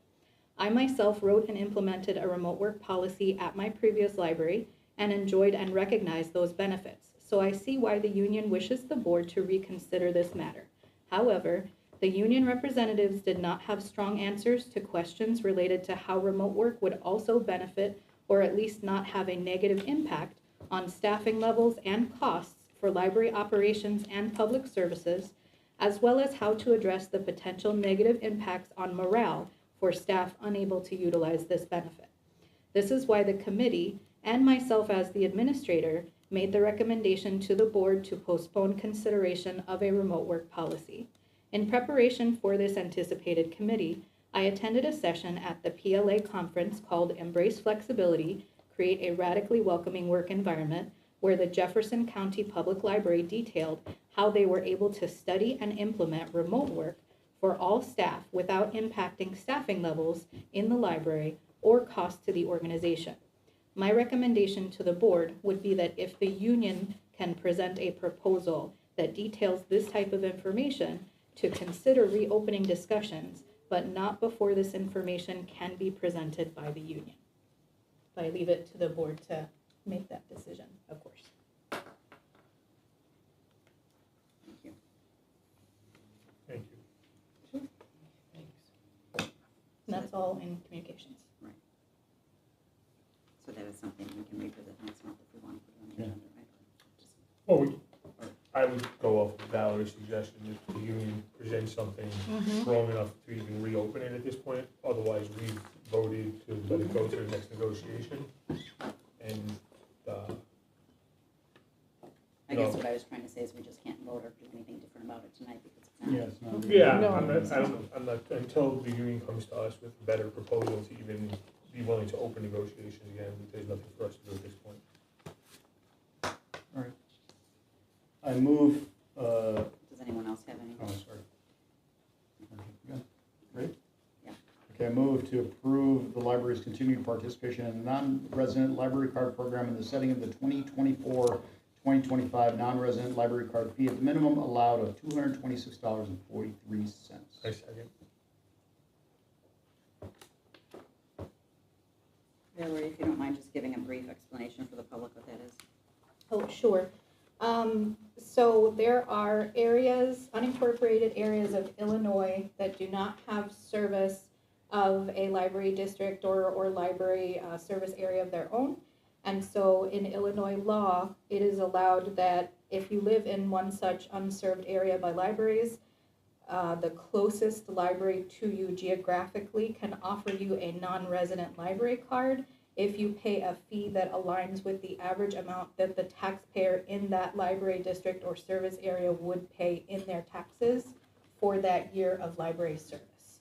I myself wrote and implemented a remote work policy at my previous library and enjoyed and recognized those benefits. So I see why the union wishes the board to reconsider this matter. However, the union representatives did not have strong answers to questions related to how remote work would also benefit or at least not have a negative impact on staffing levels and costs for library operations and public services, as well as how to address the potential negative impacts on morale for staff unable to utilize this benefit. This is why the committee and myself as the administrator made the recommendation to the board to postpone consideration of a remote work policy. In preparation for this anticipated committee, I attended a session at the PLA conference called Embrace Flexibility, Create a Radically Welcoming Work Environment, where the Jefferson County Public Library detailed how they were able to study and implement remote work for all staff without impacting staffing levels in the library or cost to the organization. My recommendation to the board would be that if the union can present a proposal that details this type of information, to consider reopening discussions, but not before this information can be presented by the union. But I leave it to the board to make that decision, of course. Thank you. Thank you. And that's all in communications. Right. So that is something we can revisit next month if we want to put it on the agenda, right? Well, I would go off of Valerie's suggestion that the union present something strong enough to even reopen it at this point. Otherwise, we've voted to let it go to the next negotiation. And, I guess what I was trying to say is we just can't vote or do anything different about it tonight because it's not. Yeah, it's not. yeah, No. I'm not, until the union comes to us with a better proposal to even be willing to open negotiations again, there's nothing for us to do at this point. All right. I move, Does anyone else have any? oh, sorry. Okay, great. Yeah. Okay, I move to approve the library's continued participation in the non-resident library card program in the setting of the 2024-2025 non-resident library card fee at the minimum allowed of $226.43. I second. Valerie, if you don't mind just giving a brief explanation for the public what that is. Oh, sure. So there are areas, unincorporated areas of Illinois that do not have service of a library district or library service area of their own. And so in Illinois law, it is allowed that if you live in one such unserved area by libraries, the closest library to you geographically can offer you a non-resident library card if you pay a fee that aligns with the average amount that the taxpayer in that library district or service area would pay in their taxes for that year of library service.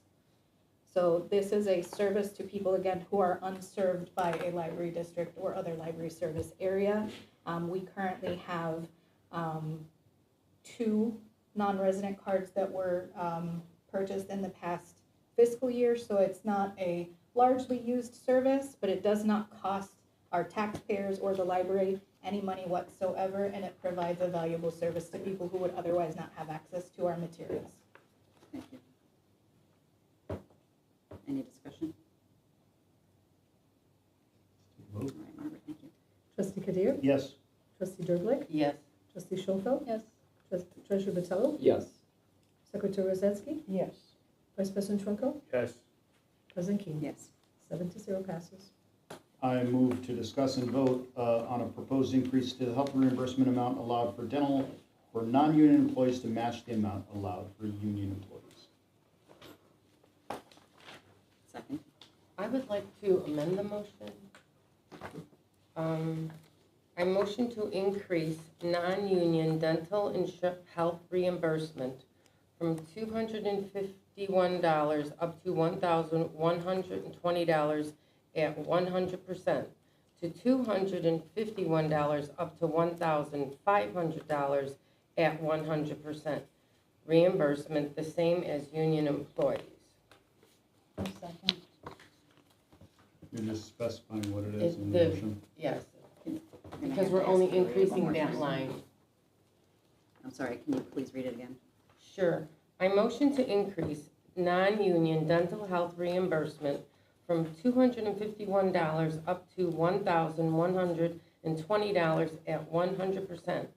So this is a service to people, again, who are unserved by a library district or other library service area. We currently have 2 non-resident cards that were purchased in the past fiscal year, so it's not a largely used service, but it does not cost our taxpayers or the library any money whatsoever, and it provides a valuable service to people who would otherwise not have access to our materials. Thank you. Any discussion? All right, Margaret, thank you. Trustee Kadir? Yes. Trustee Derblick? Yes. Trustee Schoenfeld? Yes. Treasurer Vitello? Yes. Secretary Rozensky? Yes. Vice President Trunko? Yes. President King? Yes. 7-0 passes. I move to discuss and vote on a proposed increase to the health reimbursement amount allowed for dental for non-union employees to match the amount allowed for union employees. Second. I would like to amend the motion. I motion to increase non-union dental health reimbursement from $251 up to $1,120 at 100%, to $251 up to $1,500 at 100%. Reimbursement the same as union employees. Second. You're just specifying what it is in the The- motion. Yes, You're gonna because have we're to only ask for it one increasing more that time. line. I'm sorry, can you please read it again? Sure. I motion to increase non-union dental health reimbursement from $251 up to $1,120 at 100%,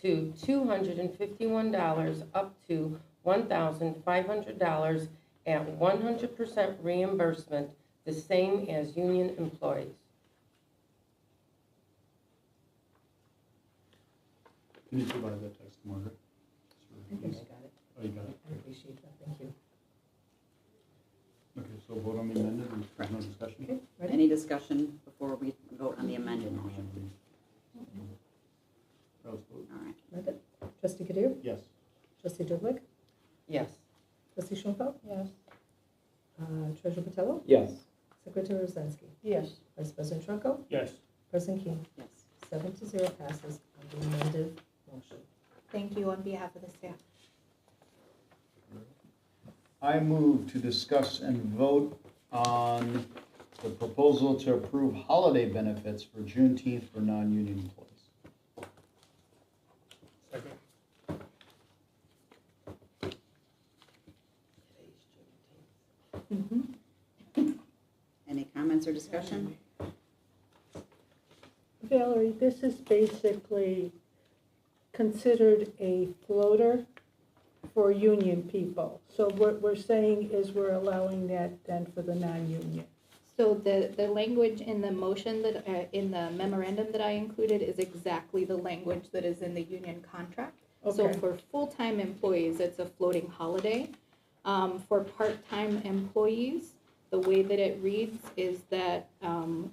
to $251 up to $1,500 at 100% reimbursement, the same as union employees. Can you provide that text, Margaret? I think I got it. Oh, you got it? I appreciate that, thank you. Okay, so vote on the amended, and there's no discussion? Okay, ready? Any discussion before we vote on the amended motion? Rose, vote. All right. Amended. Trustee Kadir? Yes. Trustee Durblick? Yes. Trustee Schoenfeld? Yes. Treasurer Patello? Yes. Secretary Rosinski? Yes. Vice President Trunko? Yes. President King? Yes. 7-0 passes on the amended motion. Thank you on behalf of the staff. I move to discuss and vote on the proposal to approve holiday benefits for Juneteenth for non-union employees. Second. Any comments or discussion? Valerie, this is basically considered a floater for union people. So what we're saying is we're allowing that then for the non-union. So the language in the motion that, in the memorandum that I included is exactly the language that is in the union contract. So Okay. for full-time employees, it's a floating holiday. For part-time employees, the way that it reads is that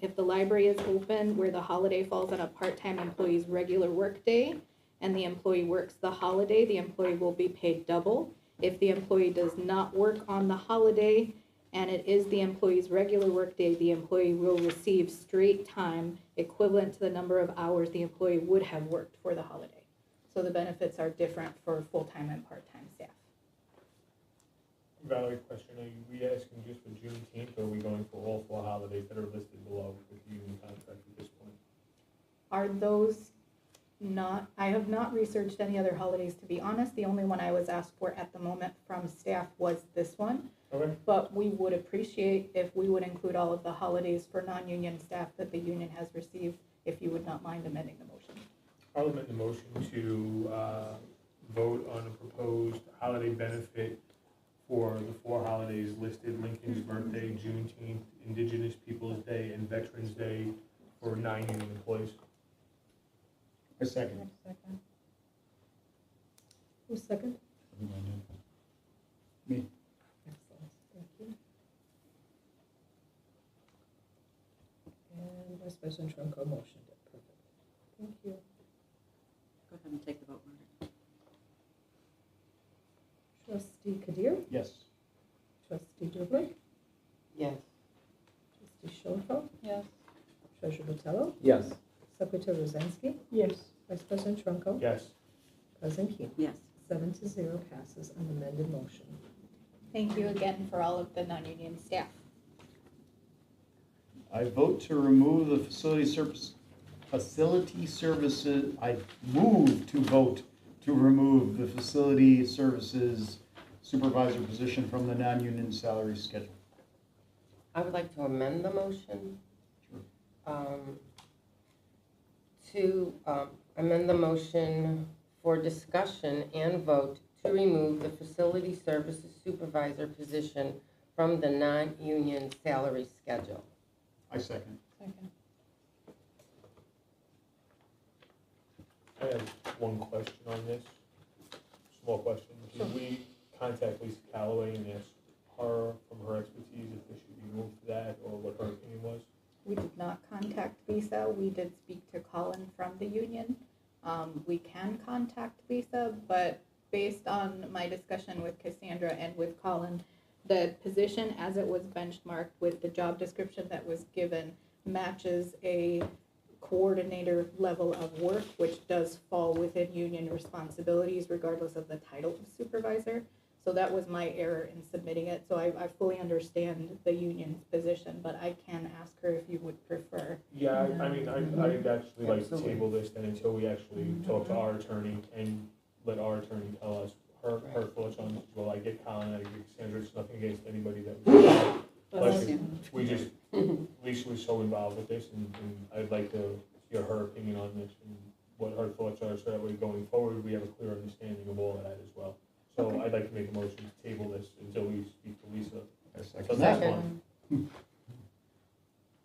if the library is open where the holiday falls on a part-time employee's regular workday and the employee works the holiday, the employee will be paid double. If the employee does not work on the holiday and it is the employee's regular workday, the employee will receive straight time equivalent to the number of hours the employee would have worked for the holiday. So the benefits are different for full-time and part-time staff. Valerie, question, are we asking just for Juneteenth, or are we going for all 4 holidays that are listed below with the union contract at this point? Are those not, I have not researched any other holidays, to be honest. The only one I was asked for at the moment from staff was this one. Okay. But we would appreciate if we would include all of the holidays for non-union staff that the union has received, if you would not mind amending the motion. I'll amend the motion to vote on a proposed holiday benefit for the 4 holidays listed: Lincoln's birthday, Juneteenth, Indigenous Peoples' Day, and Veterans Day for non-union employees. A second. Who's second? Me. Excellent, thank you. And Vice President Trunko motioned it, perfect. Thank you. Go ahead and take the vote, Margaret. Trustee Kadir? Yes. Trustee Durblick? Yes. Trustee Schoenfeld? Yes. Treasurer Patello? Yes. Secretary Rosinski? Yes. Vice President Trunko? Yes. President King? Yes. 7-0 passes on the amended motion. Thank you again for all of the non-union staff. I vote to remove the I move to vote to remove the facility services supervisor position from the non-union salary schedule. I would like to amend the motion. Sure. To amend the motion for discussion and vote to remove the facility services supervisor position from the non-union salary schedule. I second. Second. I have one question on this, small question. Did we contact Lisa Calloway and ask her, from her expertise, if this should be moved to that, or what her opinion was? We did not contact Lisa. We did speak to Colin from the union. We can contact Lisa, but based on my discussion with Cassandra and with Colin, the position as it was benchmarked with the job description that was given matches a coordinator level of work, which does fall within union responsibilities regardless of the title of supervisor. So that was my error in submitting it. So I fully understand the union's position, but I can ask her if you would prefer. Yeah, I mean, I'd actually like to Absolutely. table this then until we actually talk to our attorney and let our attorney tell us her thoughts on this. Well, I get Colin, I get Cassandra, it's nothing against anybody that was. Bless you. We just, Lisa was so involved with this, and I'd like to hear her opinion on this and what her thoughts are, so that way going forward, we have a clear understanding of all of that as well. So I'd like to make a motion to table this until we speak to Lisa. I So second. that's Second. one.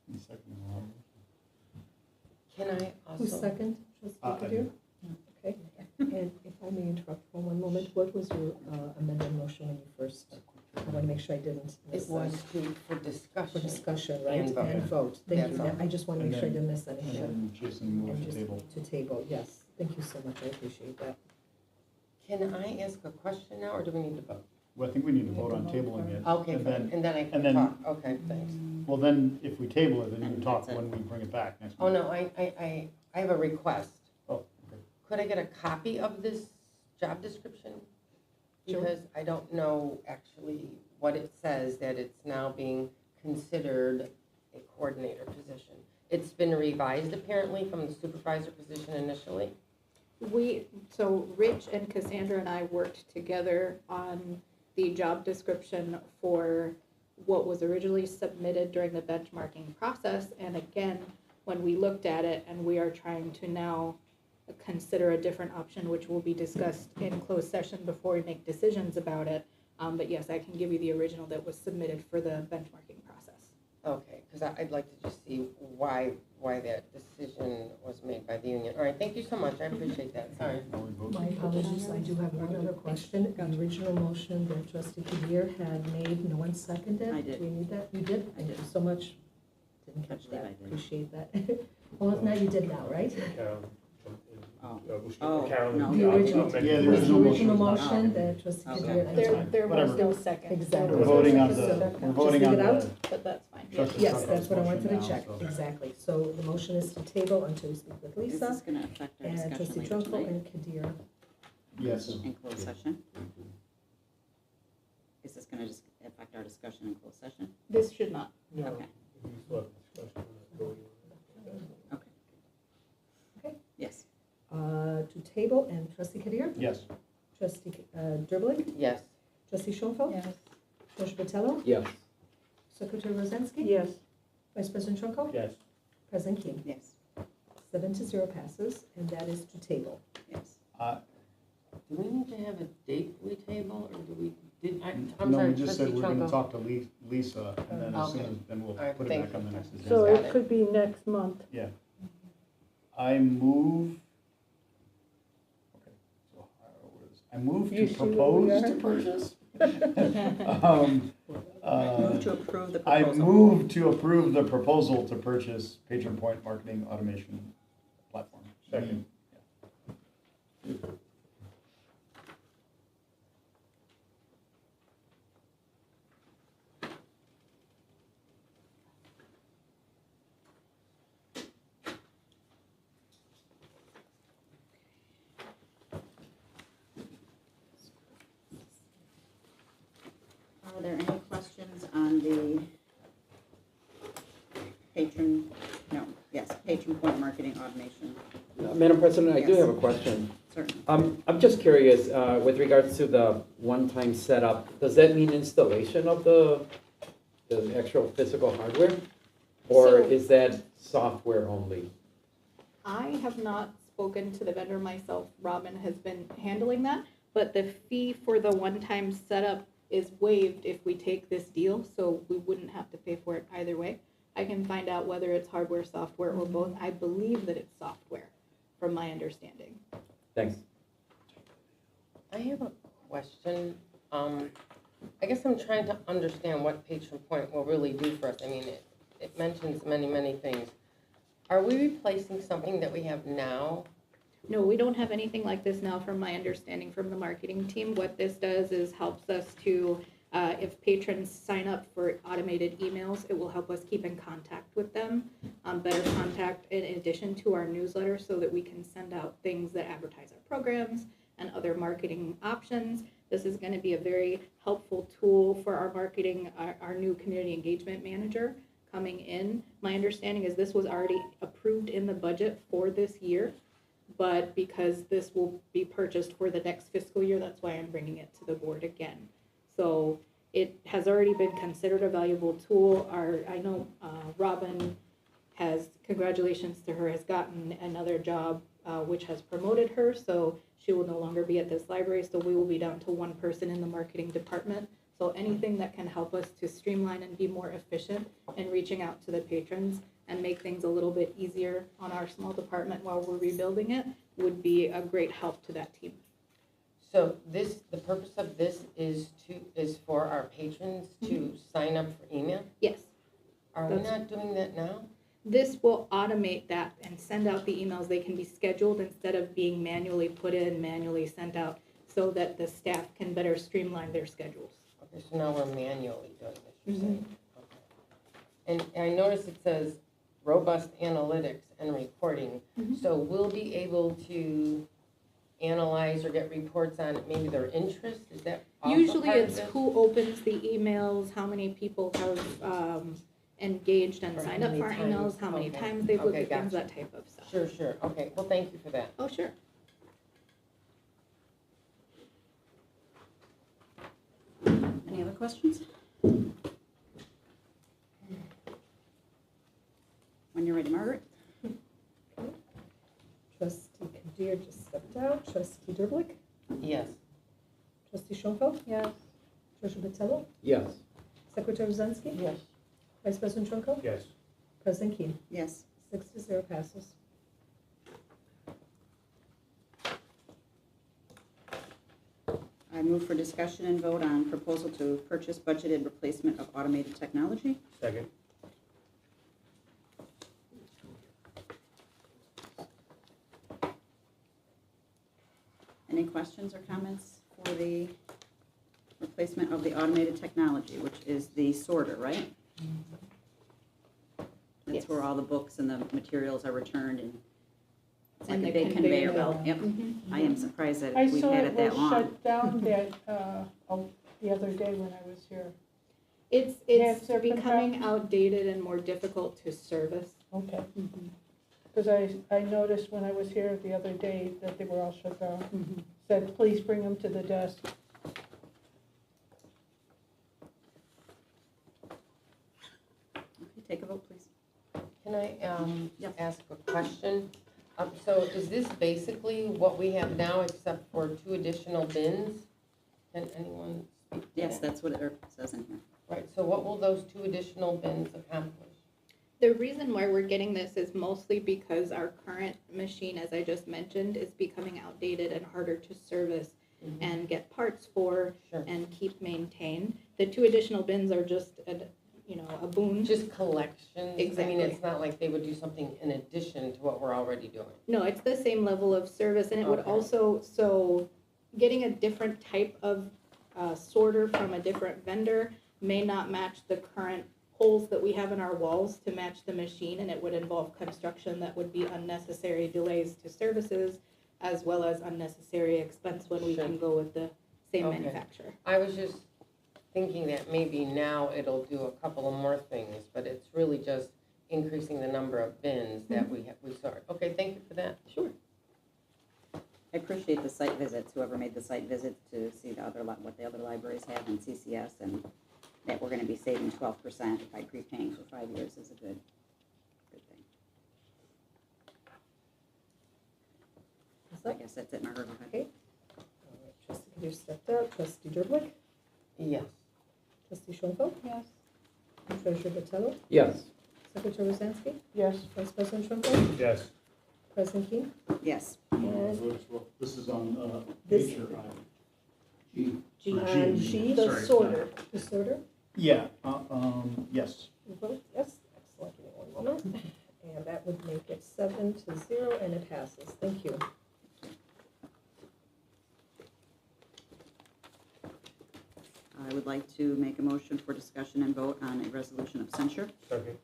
You second. Can I Who's also? second? Trustee Kadir? Okay. And if I may interrupt for one moment, what was your amended motion when you first, I want to make sure I didn't miss It was that. for discussion. For discussion, right, And vote. and vote, thank you, That's all. I just want to And make sure I then- didn't miss anything. And Jason And moved to just table. to table, yes, thank you so much, I appreciate that. Can I ask a question now, or do we need to vote? Well, I think we need to vote on tabling it. Okay, And fine, then, and then I and can then- talk, okay, thanks. well, then, if we table it, then you And can talk that's it. when we bring it back next Oh, month. no, I have a request. Oh, okay. Could I get a copy of this job description? Sure. Because I don't know actually what it says, that it's now being considered a coordinator position. It's been revised apparently from the supervisor position initially. So Rich and Cassandra and I worked together on the job description for what was originally submitted during the benchmarking process. And again, when we looked at it, and we are trying to now consider a different option, which will be discussed in closed session before we make decisions about it. But yes, I can give you the original that was submitted for the benchmarking process. Okay, because I'd like to just see why that decision was made by the union. All right, thank you so much, I appreciate that, sorry. Now we vote. My apologies, I do have one other question. The original motion that trustee Kadir had made, no one seconded? I did. Do we need that? You did? I Thank did. you so much. Didn't catch I believe that, I did. appreciate that. Well, if not, you did now, right? Oh, no. The original, Yeah, the the original original motion. motion that trustee Okay. Kadir. I'm There, sorry. there was Whatever. no second. Exactly. We're voting on the, So, we're just voting leave on it out? the But that's fine. trustee Yes, Trump that's what I motion wanted to now, check, so- exactly. So the motion is to table until we speak with Is Lisa this gonna affect our and discussion trustee later Trumpo tonight and Kadir. Yes. in closed session? Is this gonna just affect our discussion in closed session? This should not. No, Okay. we still have discussion, we're not voting on it. Okay. Yes. To table and trustee Kadir, Yes. trustee Derblick, Yes. trustee Schoenfeld, Yes. trustee Patello, Yes. secretary Rosansky. Yes. Vice President Trunko, Yes, President King. Yes. 7-0 passes, and that is to table. Yes. Do we need to have a date we table, or do we, I'm No, sorry, we just said trustee we're gonna Trunko. talk to Lisa, and then as soon Okay. as, then we'll All right, put it thank back on the you. next agenda. So Got it it. could be next month. Yeah. I move. Okay, so, I move You to see where we propose are? to purchase. Move to approve the I proposal. move to approve the proposal to purchase Patron Point Marketing Automation Platform. second. Are there any questions on the patron point marketing automation? Madam President, I do Yes. have a question. Certainly. I'm just curious, with regards to the one-time setup, does that mean installation of the actual physical hardware? Or So- is that software only? I have not spoken to the vendor myself. Robin has been handling that, but the fee for the one-time setup is waived if we take this deal, so we wouldn't have to pay for it either way. I can find out whether it's hardware, software, or both. I believe that it's software, from my understanding. Thanks. I have a question. I guess I'm trying to understand what Patron Point will really do for us. I mean, it mentions many, many things. Are we replacing something that we have now? No, we don't have anything like this now from my understanding from the marketing team. What this does is helps us to, if patrons sign up for automated emails, it will help us keep in contact with them. Better contact in addition to our newsletter so that we can send out things that advertise our programs and other marketing options. This is going to be a very helpful tool for our marketing, our new community engagement manager coming in. My understanding is this was already approved in the budget for this year, but because this will be purchased for the next fiscal year, that's why I'm bringing it to the board again. So it has already been considered a valuable tool. I know Robin has, congratulations to her, has gotten another job which has promoted her, so she will no longer be at this library, so we will be down to one person in the marketing department. So anything that can help us to streamline and be more efficient in reaching out to the patrons and make things a little bit easier on our small department while we're rebuilding it, would be a great help to that team. So the purpose of this is for our patrons to sign up for email? Yes. Are we not doing that now? This will automate that and send out the emails. They can be scheduled instead of being manually put in, manually sent out, so that the staff can better streamline their schedules. Okay, so now we're manually doing this, you're saying? Okay. And I noticed it says robust analytics and reporting. So we'll be able to analyze or get reports on maybe their interest? Is that also Usually part of it's this? who opens the emails, how many people have engaged and Or signed how up for our many emails, times? how many Okay. times they've looked Okay, at things, gotcha. that type of stuff. Sure, sure. Okay, well, thank you for that. Oh, sure. Any other questions? When you're ready, Margaret. Trustee Kadir just stepped out. Trustee Derblick? Yes. Trustee Schoenfeld? Yes. Treasurer Battello? Yes. Secretary Uzensky? Yes. Vice President Trunko? Yes. President Keen? Yes. 6-0 passes. I move for discussion and vote on proposal to purchase budgeted replacement of automated technology. Second. Any questions or comments for the replacement of the automated technology, which is the sorter, right? That's Yes. where all the books and the materials are returned, and it's like And a the big conveyor conveyor belt. Yep. I am surprised that I we've saw had it it that was long. shut down the other day when I was here. It's Has there been becoming outdated and more difficult to service. Okay. Because I noticed when I was here the other day that they were all shut down. Said, please bring them to the desk. Okay, take a vote, please. Can I Yep. ask a question? So is this basically what we have now except for 2 additional bins? Can anyone speak to Yes, that? that's what it says in here. Right, so what will those 2 additional bins accomplish? The reason why we're getting this is mostly because our current machine, as I just mentioned, is becoming outdated and harder to service and get parts for Sure. and keep maintained. The 2 additional bins are just a boon. Just collections? I Exactly. mean, it's not like they would do something in addition to what we're already doing. No, it's the same level of service, and it would Okay. also, so getting a different type of sorter from a different vendor may not match the current holes that we have in our walls to match the machine, and it would involve construction that would be unnecessary delays to services, as well as unnecessary expense when we Sure. can go with the same Okay. manufacturer. I was just thinking that maybe now it'll do a couple of more things, but it's really just increasing the number of bins that we sort. Okay, thank you for that. Sure. I appreciate the site visits, whoever made the site visits to see the other, what the other libraries have in CCS, and that we're gonna be saving 12% by prepaying for 5 years is a good thing. I guess that's it, Margaret. Go ahead. Okay. All right, Trustee Kadir stepped out. Trustee Derblick? Yes. Trustee Schoenfeld? Yes. Treasurer Battello? Yes. Secretary Uzensky? Yes. Vice President Trunko? Yes. President Keen? Yes. And This is on, This- nature, G. G, Or on G, G, the sorry. sorter. The sorter? Yeah, yes. You vote yes? Excellent. Give me one moment. And that would make it 7-0, and it passes. Thank you. I would like to make a motion for discussion and vote on a resolution of censure. Second.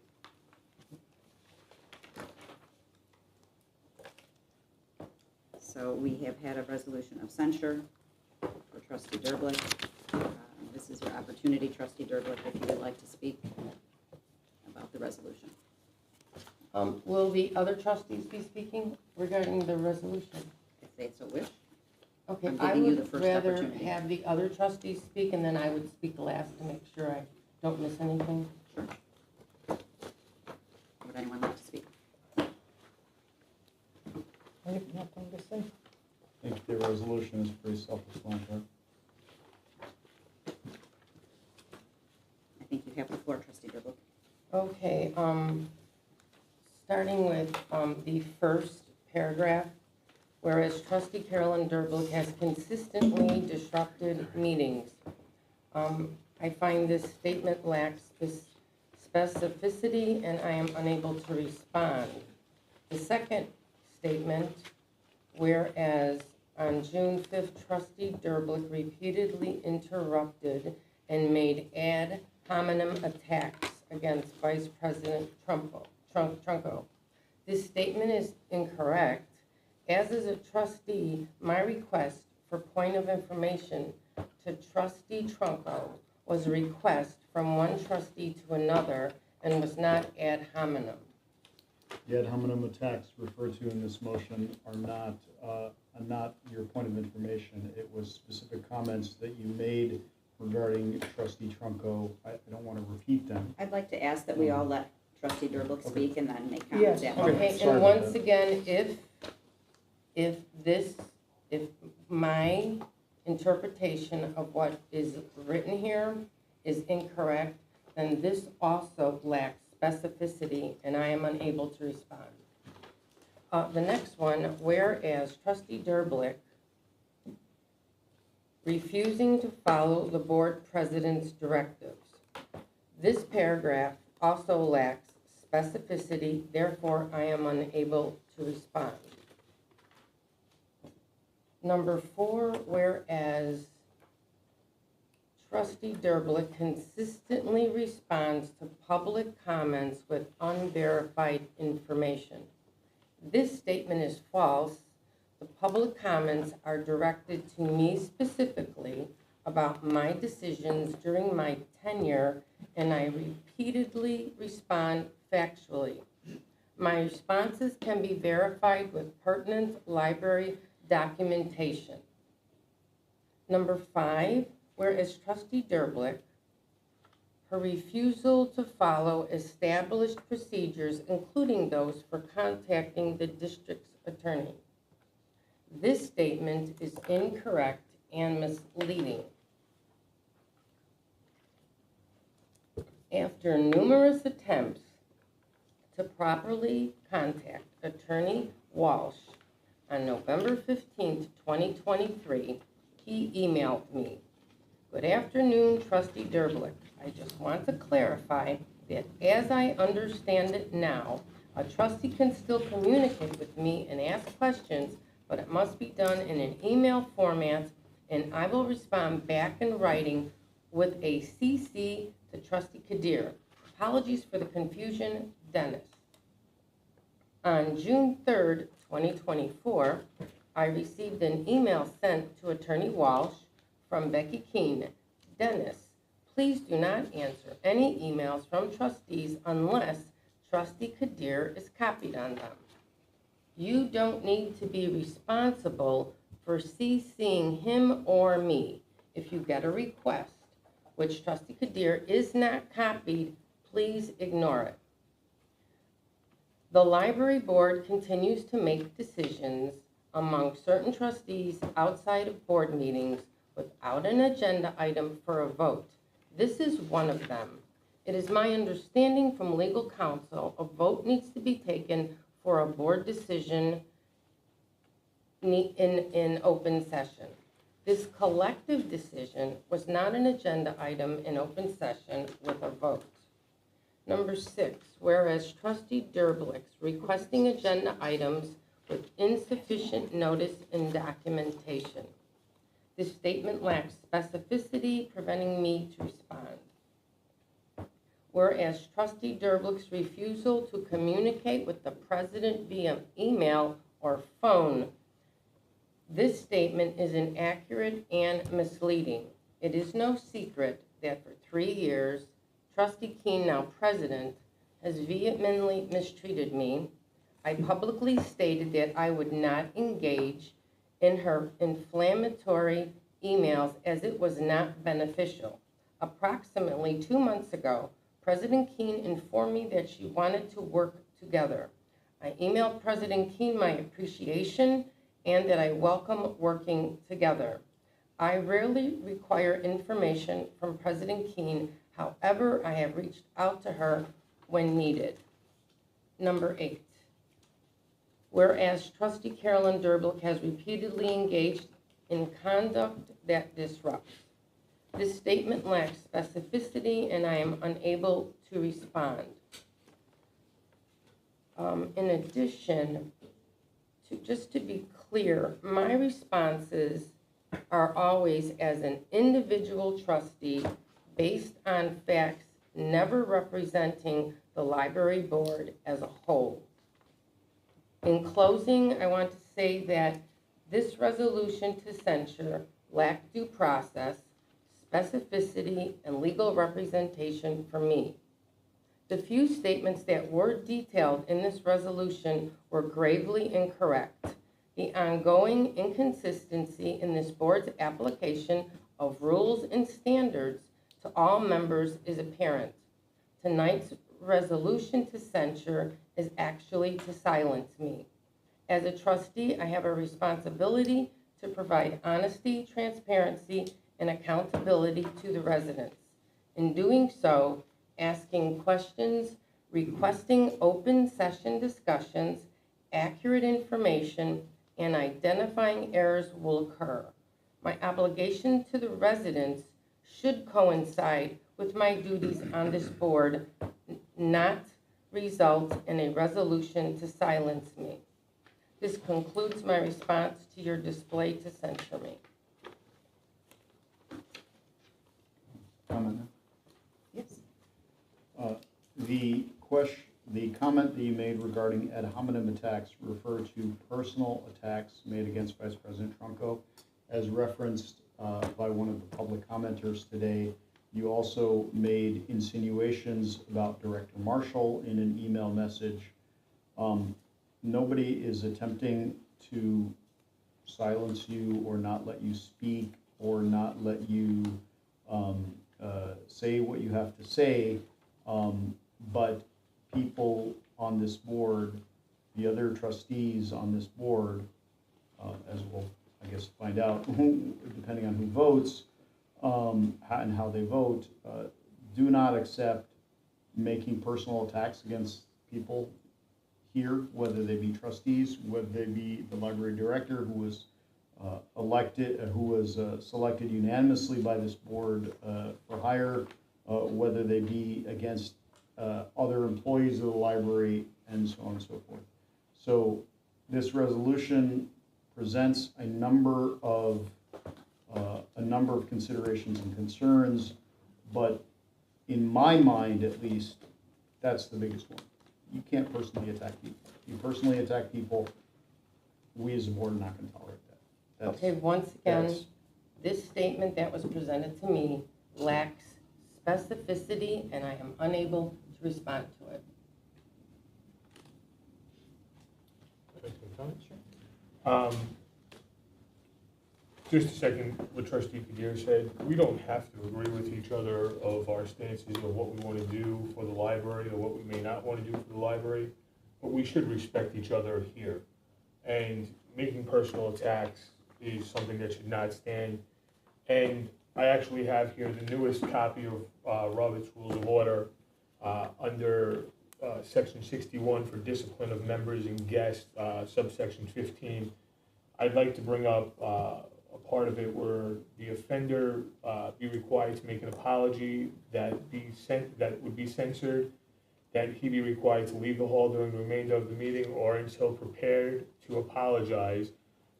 So we have had a resolution of censure for trustee Derblick. This is your opportunity, trustee Derblick, if you would like to speak about the resolution. Will the other trustees be speaking regarding the resolution? If they so wish. Okay, I'm I giving you the would first rather opportunity. have the other trustees speak, and then I would speak last to make sure I don't miss anything. Sure. Would anyone like to speak? I have nothing to say. I think the resolution is pretty self-explanatory. I think you have the floor, trustee Derblick. Okay, starting with the first paragraph, whereas trustee Carolyn Derblick has consistently disrupted meetings. I find this statement lacks this specificity and I am unable to respond. The second statement, whereas on June 5th, trustee Derblick repeatedly interrupted and made ad hominem attacks against Vice President Trunco. This statement is incorrect. As is a trustee, my request for point of information to trustee Trunco was a request from one trustee to another and was not ad hominem. The ad hominem attacks referred to in this motion are not your point of information. It was specific comments that you made regarding trustee Trunco. I don't want to repeat them. I'd like to ask that we all let trustee Derblick speak and then make comments Yes. after. Okay, Sorry and about once that. again, if my interpretation of what is written here is incorrect, then this also lacks specificity and I am unable to respond. The next one, whereas trustee Derblick refusing to follow the board president's directives. This paragraph also lacks specificity, therefore I am unable to respond. Number 4, whereas trustee Derblick consistently responds to public comments with unverified information. This statement is false. The public comments are directed to me specifically about my decisions during my tenure, and I repeatedly respond factually. My responses can be verified with pertinent library documentation. Number 5, whereas trustee Derblick, her refusal to follow established procedures, including those for contacting the district's attorney. This statement is incorrect and misleading. After numerous attempts to properly contact Attorney Walsh on November 15th, 2023, he emailed me. Good afternoon, trustee Derblick. I just want to clarify that as I understand it now, a trustee can still communicate with me and ask questions, but it must be done in an email format, and I will respond back in writing with a CC to trustee Kadir. Apologies for the confusion, Dennis. On June 3rd, 2024, I received an email sent to Attorney Walsh from Becky Keene. Dennis, please do not answer any emails from trustees unless trustee Kadir is copied on them. You don't need to be responsible for CCing him or me. If you get a request which trustee Kadir is not copied, please ignore it. The library board continues to make decisions among certain trustees outside of board meetings without an agenda item for a vote. This is one of them. It is my understanding from legal counsel a vote needs to be taken for a board decision in open session. This collective decision was not an agenda item in open session with a vote. Number 6, whereas trustee Derblick's requesting agenda items with insufficient notice and documentation. This statement lacks specificity, preventing me to respond. Whereas trustee Derblick's refusal to communicate with the president via email or phone. This statement is inaccurate and misleading. It is no secret that for 3 years, trustee Keene, now president, has vehemently mistreated me. I publicly stated that I would not engage in her inflammatory emails as it was not beneficial. Approximately 2 months ago, President Keene informed me that she wanted to work together. I emailed President Keene my appreciation and that I welcome working together. I rarely require information from President Keene. However, I have reached out to her when needed. Number 8. Whereas trustee Carolyn Derblick has repeatedly engaged in conduct that disrupts. This statement lacks specificity and I am unable to respond. In addition, just to be clear, my responses are always as an individual trustee based on facts, never representing the library board as a whole. In closing, I want to say that this resolution to censure lacked due process, specificity, and legal representation for me. The few statements that were detailed in this resolution were gravely incorrect. The ongoing inconsistency in this board's application of rules and standards to all members is apparent. Tonight's resolution to censure is actually to silence me. As a trustee, I have a responsibility to provide honesty, transparency, and accountability to the residents. In doing so, asking questions, requesting open session discussions, accurate information, and identifying errors will occur. My obligation to the residents should coincide with my duties on this board, not result in a resolution to silence me. This concludes my response to your display to censure me. Comment? Yes. The comment that you made regarding ad hominem attacks refer to personal attacks made against Vice President Trunco. As referenced by one of the public commenters today, you also made insinuations about Director Marshall in an email message. Nobody is attempting to silence you or not let you speak or not let you say what you have to say, but people on this board, the other trustees on this board, as we'll, I guess, find out, depending on who votes and how they vote, do not accept making personal attacks against people here, whether they be trustees, whether they be the library director who was selected unanimously by this board for hire, whether they be against other employees of the library, and so on and so forth. So this resolution presents a number of considerations and concerns, but in my mind, at least, that's the biggest one. You can't personally attack people. If you personally attack people, we as a board are not going to tolerate that. Okay, once again, this statement that was presented to me lacks specificity and I am unable to respond to it. Just a second, what Trustee Kadir said, we don't have to agree with each other of our stances of what we want to do for the library or what we may not want to do for the library, but we should respect each other here. And making personal attacks is something that should not stand. And I actually have here the newest copy of Robert's Rules of Order under Section 61 for discipline of members and guests, subsection 15. I'd like to bring up a part of it where the offender be required to make an apology that would be censored, that he be required to leave the hall during the remainder of the meeting or until prepared to apologize,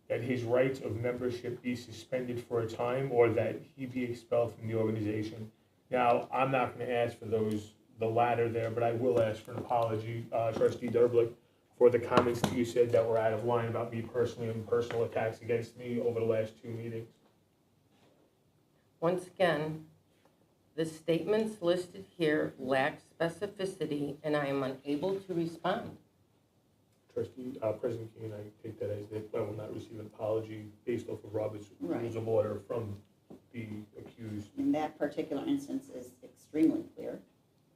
that his rights of membership be suspended for a time, or that he be expelled from the organization. Now, I'm not going to ask for the latter there, but I will ask for an apology, Trustee Derblick, for the comments that you said that were out of line about me personally and personal attacks against me over the last 2 meetings. Once again, the statements listed here lack specificity and I am unable to respond. Trustee, President King, I take that as that I will not receive an apology based off of Robert's Right. Rules of Order from the accused. In that particular instance is extremely clear.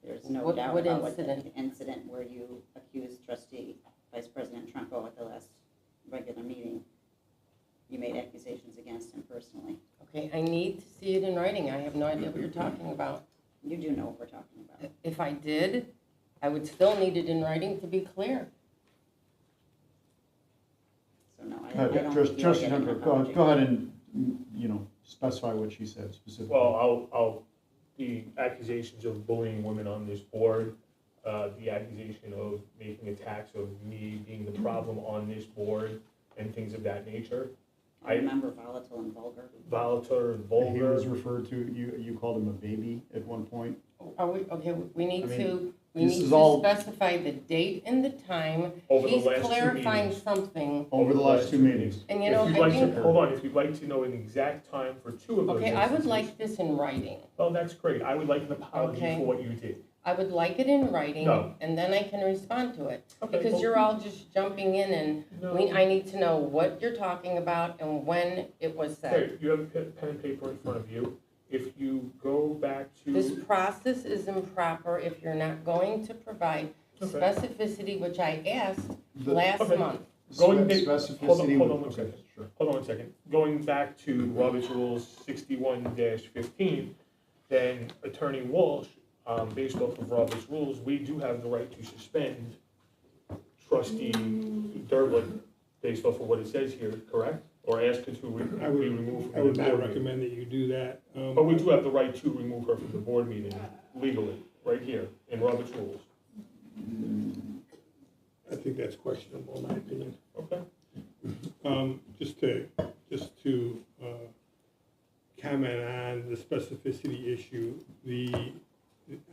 There's no What doubt about incident? what the incident where you accused Trustee Vice President Trunco at the last regular meeting. You made accusations against him personally. Okay, I need to see it in writing. I have no idea what you're talking about. You do know what we're talking about. If I did, I would still need it in writing to be clear. I don't feel Trustee getting an Hunter, apology. go ahead and, specify what she said specifically. Well, the accusations of bullying women on this board, the accusation of making attacks of me being the problem on this board, and things of that nature. I remember volatile and vulgar. Volatile and He vulgar. was referred to, you called him a baby at one point. Are we, okay, we need I mean, to, this is all- specify the date and the time. Over the He's last two clarifying meetings. something. Over the last 2 meetings. And you If know, you'd I like think, to, hold on, if you'd like to know an exact time for 2 of those okay, I would instances- like this in writing. Oh, that's great. I would like an apology Okay. for what you did. I would like it in writing, No. and then I can respond to it. Okay, Because well- you're all just jumping in and No. I need to know what you're talking about and when it was said. Okay, you have a pen and paper in front of you. If you go back to. This process is improper if you're not going to provide Okay. specificity, which I asked The- last okay. month. Going Specificity. hold on would- one okay, second. sure. Hold on one second. Going back to Robert's Rules 61-15, then Attorney Walsh, based off of Robert's Rules, we do have the right to suspend Trustee Derblick based off of what it says here, correct? Or ask her to I be would, removed I from would the not board meeting. recommend that you do that. But we do have the right to remove her from the board meeting legally, right here, in Robert's Rules. I think that's questionable, in my opinion. Okay? Just to comment on the specificity issue,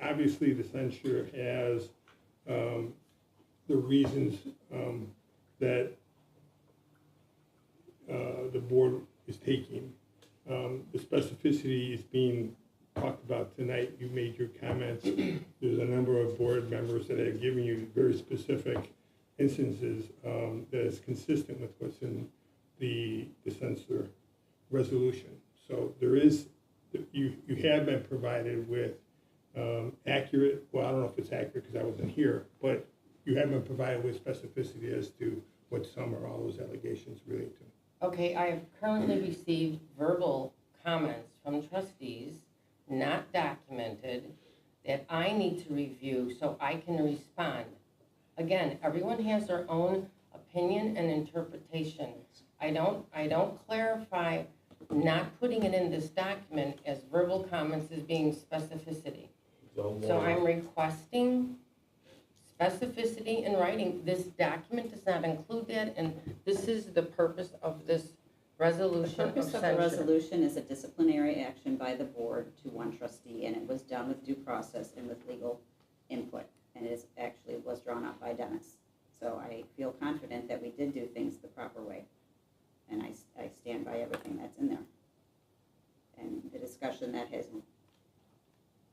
obviously the censure has the reasons that the board is taking. The specificity is being talked about tonight. You made your comments. There's a number of board members that have given you very specific instances that is consistent with what's in the censure resolution. So there is, you have been provided with accurate, well, I don't know if it's accurate because I wasn't here, but you have been provided with specificity as to what some or all those allegations relate to. Okay, I have currently received verbal comments from trustees, not documented, that I need to review so I can respond. Again, everyone has their own opinion and interpretation. I don't clarify not putting it in this document as verbal comments as being specificity. So I'm requesting specificity in writing. This document does not include that, and this is the purpose of this The resolution of purpose of the censure. resolution is a disciplinary action by the board to one trustee, and it was done with due process and with legal input. And it actually was drawn up by Dennis. So I feel confident that we did do things the proper way. And I stand by everything that's in there. And the discussion that has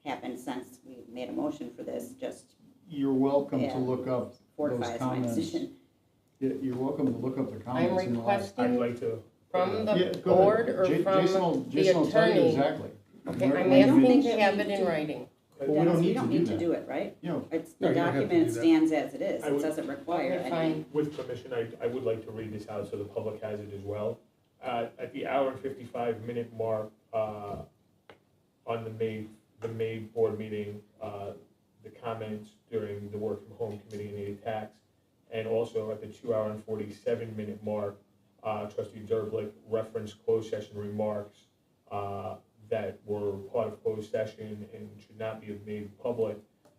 happened since we made a motion for this just You're welcome to Yeah. look up those fortifies my comments. decision. You're welcome to look up the comments in the last. I'd requesting like to. from Yeah, the go ahead. board or Jason will- from Jason the will tell you attorney. exactly. Okay, Where- I'm where you- don't asking think to that have we it in do- writing. Well, we Dennis, don't you need don't to do need to that. do it, right? You know, It's, No, the you don't have to do document that. stands as it is. I It would- doesn't require Okay, any. fine. With permission, I would like to read this out so the public has it as well. At the hour and 55-minute mark on the May board meeting, the comments during the work from home committee and the attacks, and also at the 2-hour and 47-minute mark, Trustee Derblick referenced closed session remarks that were part of closed session and should not be made public,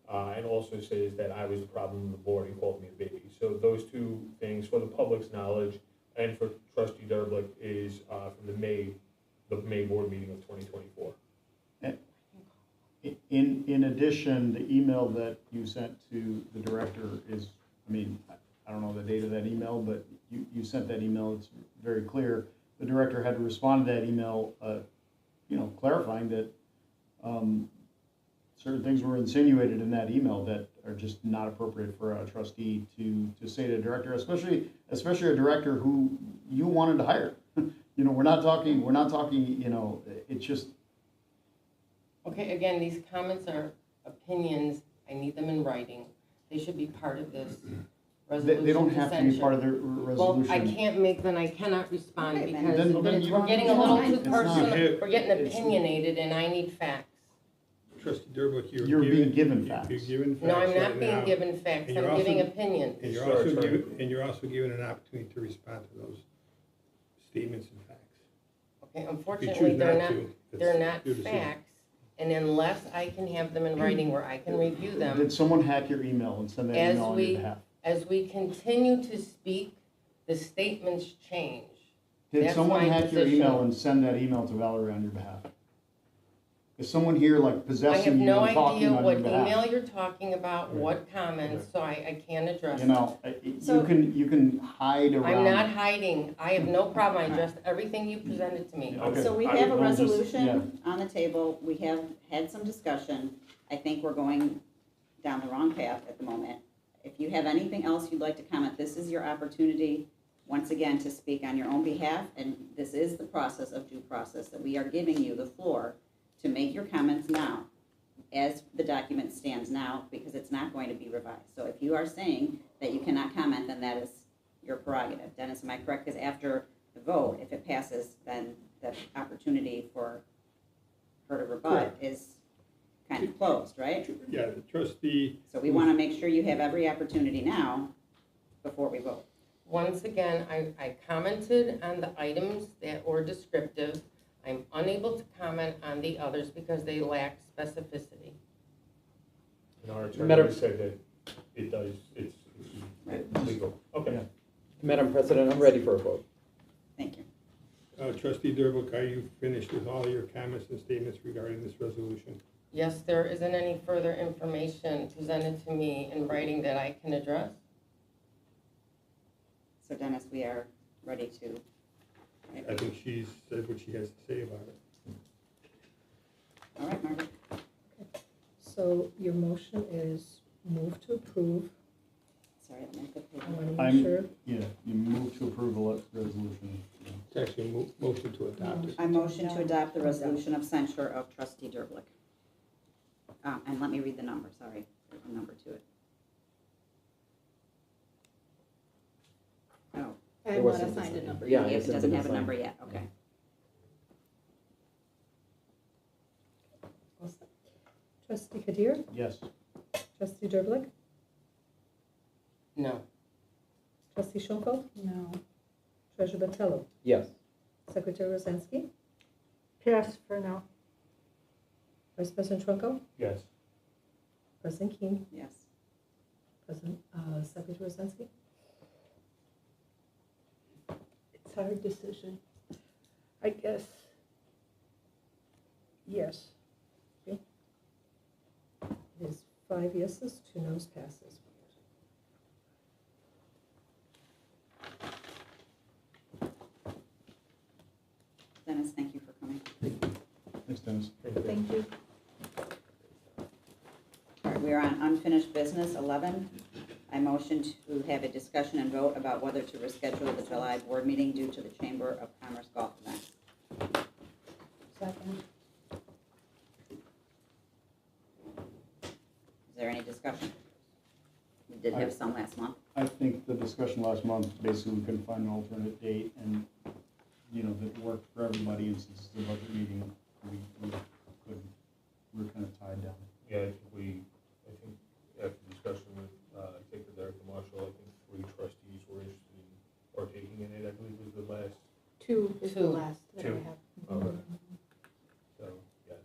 and also says that I was the problem in the board and called me a baby. So those two things, for the public's knowledge and for Trustee Derblick, is from the May board meeting of 2024. In addition, the email that you sent to the director is, I mean, I don't know the date of that email, but you sent that email, it's very clear. The director had to respond to that email, clarifying that certain things were insinuated in that email that are just not appropriate for a trustee to say to a director, especially a director who you wanted to hire. We're not talking, it's just. Okay, again, these comments are opinions. I need them in writing. They should be part of this resolution. They don't have to be part of the resolution. Well, I cannot respond Okay, then. because we're getting a little too It's not- personal. It's- We're getting opinionated and I need facts. Trustee Derblick, You're being given facts. You're given facts No, I'm right not being now, given facts. And you're I'm giving also- opinions. And Sure, you're also given an opportunity to respond to those statements and facts. Okay, If you unfortunately, choose they're not not, to, they're it's not your decision. facts, and unless I can have them in writing where I can review them, Did someone hack your email and send that As email on we- your behalf? as we continue to speak, the statements change. Did That's someone my hack your position. email and send that email to Valerie on your behalf? Is someone here like I have possessing you no and talking idea on what your behalf? email you're talking about, what comments, so I can't address You it. know, you can hide around. I'm not hiding, I have no problem, I addressed everything you presented to me. Okay. So we I have a would just- resolution on the table, we have had some discussion. I think we're going down the wrong path at the moment. If you have anything else you'd like to comment, this is your opportunity, once again, to speak on your own behalf, and this is the process of due process, that we are giving you the floor to make your comments now, as the document stands now, because it's not going to be revised. So if you are saying that you cannot comment, then that is your prerogative. Dennis, am I correct? Because after the vote, if it passes, then the opportunity for her to rebut Correct. is kind of closed, right? Yeah, the trustee. So we want to make sure you have every opportunity now before we vote. Once again, I commented on the items that were descriptive. I'm unable to comment on the others because they lack specificity. And our attorney Madam- said that it does, it's legal. Okay. Madam President, I'm ready for a vote. Thank you. Trustee Durbuck, are you finished with all your comments and statements regarding this resolution? Yes, there isn't any further information presented to me in writing that I can address. So Dennis, we are ready to. I think she's said what she has to say about it. All right, Margaret. So your motion is move to approve. Sorry, I'll make the I paper. want to make sure. Yeah, you move to approve a resolution. It's actually a motion to adopt it. I motion to adopt the resolution of censure of trustee Durblick. And let me read the number, sorry, there's a number to it. Oh, I It want to wasn't find a decided. number. Yeah, it it's doesn't been have a assigned. number yet, okay. Trustee Kadir, Yes. trustee Durblick, No. trustee Schonfeld, No. treasurer Batello, Yes. secretary Rosansky, Pass for now. vice president Trunko, Yes. president Keen, Yes. president, secretary Rosansky. It's a hard decision. I guess. Yes. Okay. It is 5 yeses, 2 noes, passes. Dennis, thank you for coming. Thanks, Dennis. Thank you. All right, we are on unfinished business 11. I motion to have a discussion and vote about whether to reschedule the July board meeting due to the Chamber of Commerce golf event. Second. Is there any discussion? We did have some last month. I think the discussion last month, basically we couldn't find an alternate date and, you know, that worked for everybody, and since it's the budget meeting, we couldn't, we were kind of tied down. Yeah, I think after discussion with, I think the Director Marshall, I think 3 trustees were interested in partaking in it, I believe was the last. 2 is the Two. last that I 2. have. Okay. So, yeah.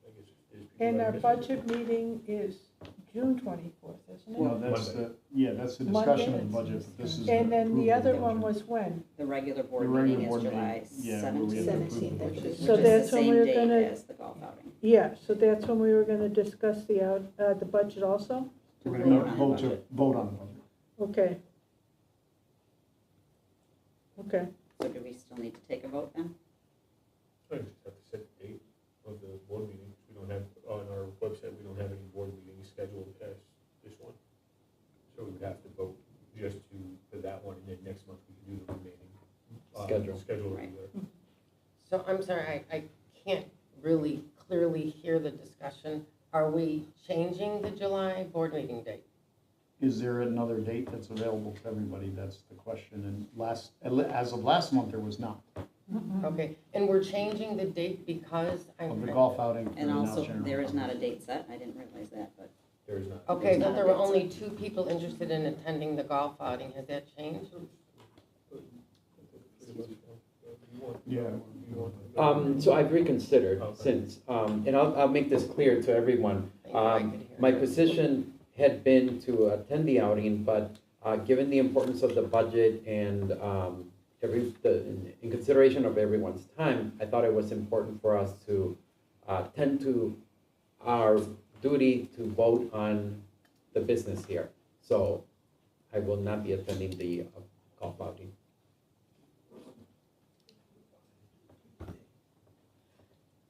I guess there's people And that our missed it. budget meeting is June 24th, isn't it? Well, that's Monday. that's the Monday. discussion of the budget, but this is. And then the approval of other the one budget. was when? The regular The board regular meeting is board July meeting, yeah, where we have to approve the 17th, budget. which is So the that's when same we're date gonna- as the golf outing. Yeah, so that's when we were gonna discuss the budget also? We're Vote gonna on the vote to, budget. vote on the budget. Okay. Okay, So do we still need to take a vote then? I just have to set the date of the board meeting. We don't have, on our website, we don't have any board meetings scheduled past this one. So we would have to vote just for that one, and then next month we can do the remaining. Schedule. Right. So I'm sorry, I can't really clearly hear the discussion. Are we changing the July board meeting date? Is there another date that's available to everybody? That's the question. And as of last month, there was not, Okay, and we're changing the date because of the golf outing. for And the now also, general there is not a public. date set, I didn't realize that, but There is not. Okay, There's but not there a were date only 2 people interested in attending the golf outing. Has that changed? Yeah. you want- So I've reconsidered Okay. since, and I'll make this clear to everyone. Thank you, I could hear My that. position had been to attend the outing, but given the importance of the budget and in consideration of everyone's time, I thought it was important for us to tend to our duty to vote on the business here. So I will not be attending the golf outing.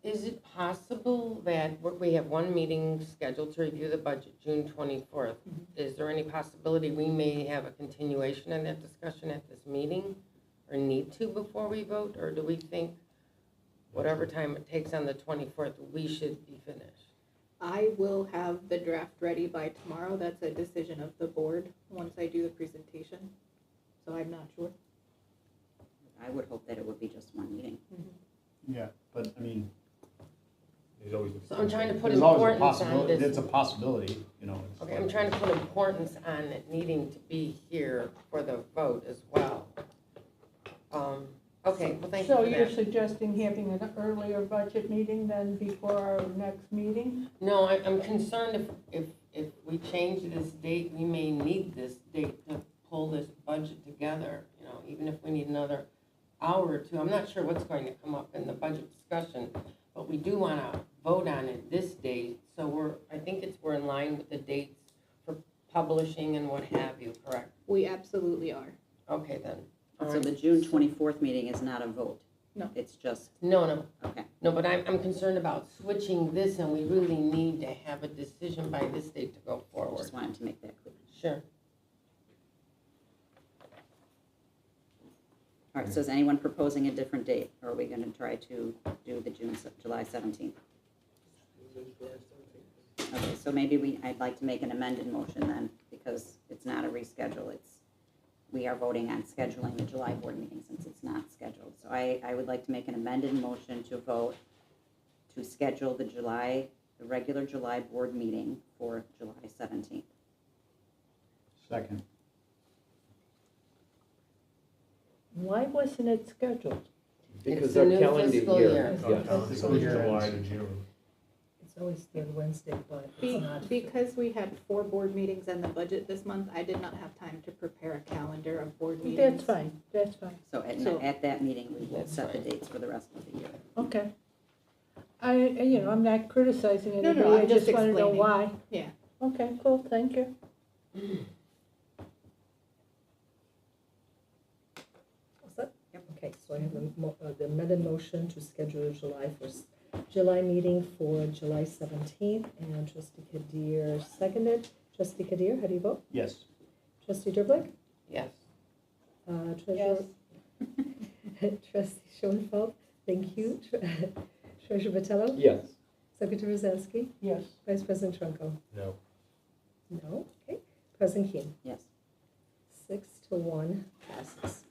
Is it possible that we have one meeting scheduled to review the budget, June 24th? Is there any possibility we may have a continuation of that discussion at this meeting? Or need to before we vote? Or do we think whatever time it takes on the 24th, we should be finished? I will have the draft ready by tomorrow. That's a decision of the board once I do the presentation. So I'm not sure. I would hope that it would be just one meeting. Yeah, but I mean, There's always. So I'm trying to put there's always a importance on possibility, this. it's a possibility, you know. it's Okay, like- I'm trying to put importance on it needing to be here for the vote as well. Okay, well, thank you So for you're that. suggesting having an earlier budget meeting than before our next meeting? No, I'm concerned if we change this date, we may need this date to pull this budget together, you know, even if we need another hour or two. I'm not sure what's going to come up in the budget discussion, but we do want to vote on it this date. So I think we're in line with the dates for publishing and what have you, correct? We absolutely are. Okay, then. All So right. the June 24th meeting is not a vote? No. It's just, No, okay. no, but I'm concerned about switching this, and we really need to have a decision by this date to go forward. Just wanted to make that clear. Sure. All right, so is anyone proposing a different date? Or are we going to try to do the July 17th? Okay, so maybe I'd like to make an amended motion then, because it's not a reschedule, we are voting on scheduling the July board meeting since it's not scheduled. So I would like to make an amended motion to vote to schedule the regular July board meeting for July 17th. Second. Why wasn't it scheduled? Because It's the our new calendar fiscal year, year. yes. It's always July to June. It's always third Wednesday, but it's not. Because we had 4 board meetings and the budget this month, I did not have time to prepare a calendar of board meetings. That's fine, that's fine. So at that meeting, we will That's set the fine. dates for the rest of the year. Okay. I'm not criticizing No, anybody, I I'm just just want to know explaining. why. Yeah. Okay, cool, thank you. What's that? Yep. Okay, so I have the amended motion to schedule July meeting for July 17th, and trustee Kadir seconded. Trustee Kadir, how do you vote? Yes. Trustee Derblick? Yes. Treasurer? Trustee Schoenfeld, thank you. Treasurer Vitello? Yes. Secretary Rosansky? Yes. Vice President Trunko? No. No, okay. President Keen? Yes. 6-1 passes.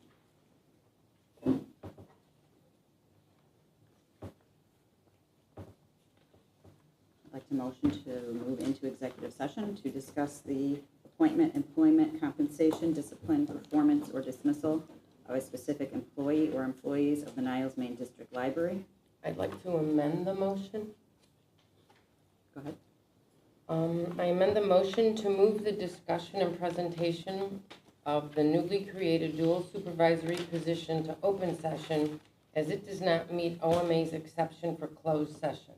I'd like to motion to move into executive session to discuss the appointment, employment, compensation, discipline, performance, or dismissal of a specific employee or employees of the Niles Main District Library. I'd like to amend the motion. Go ahead. I amend the motion to move the discussion and presentation of the newly created dual supervisory position to open session, as it does not meet OMA's exception for closed session.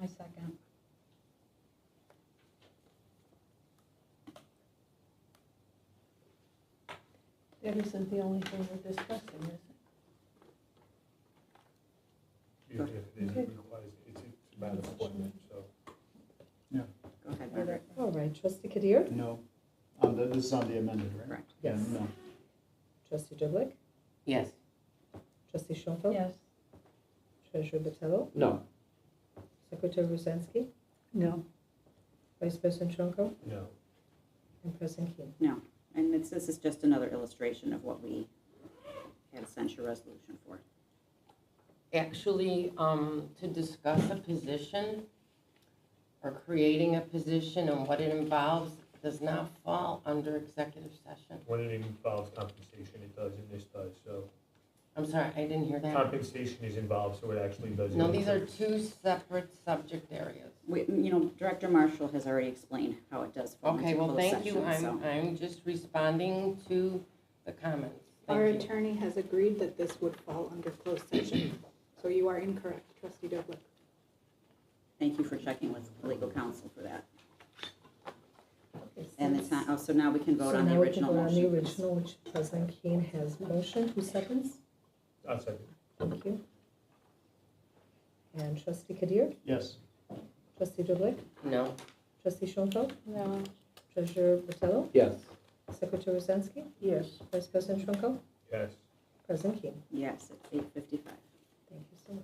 I second. That isn't the only thing we're discussing, is it? If it is, it requires, it's about appointment, so. Go ahead, Margaret. All right, trustee Kadir? No. This is on the amended, right? Correct. Yeah, Yes. no. Trustee Derblick? Yes. Trustee Schoenfeld? Yes. Treasurer Vitello? No. Secretary Rosansky? No. Vice President Trunko? No. And President Keen? No, and this is just another illustration of what we had a censure resolution for. Actually, to discuss a position or creating a position and what it involves does not fall under executive session. When it involves compensation, it does, and this does, so. I'm sorry, I didn't hear that. Compensation is involved, so it actually does. No, these are two separate subject areas. Director Marshall has already explained how it does fall Okay, into well, closed thank you. session, so. I'm just responding to the comments. Thank Our you. attorney has agreed that this would fall under closed session, so you are incorrect, trustee Doblick. Thank you for checking with legal counsel for that. Okay, And the since- time, so now we can vote So on the now we can original vote on the motion. original, which President Keane has motioned. Who seconds? I'll second. Thank you. And trustee Kadir? Yes. Trustee Doblick? No. Trustee Schoenfeld? No. Treasurer Botello? Yes. Secretary Rosansky? Yes. Vice President Trunko? Yes. President Keane? Yes, it's 8:55. Thank you so much.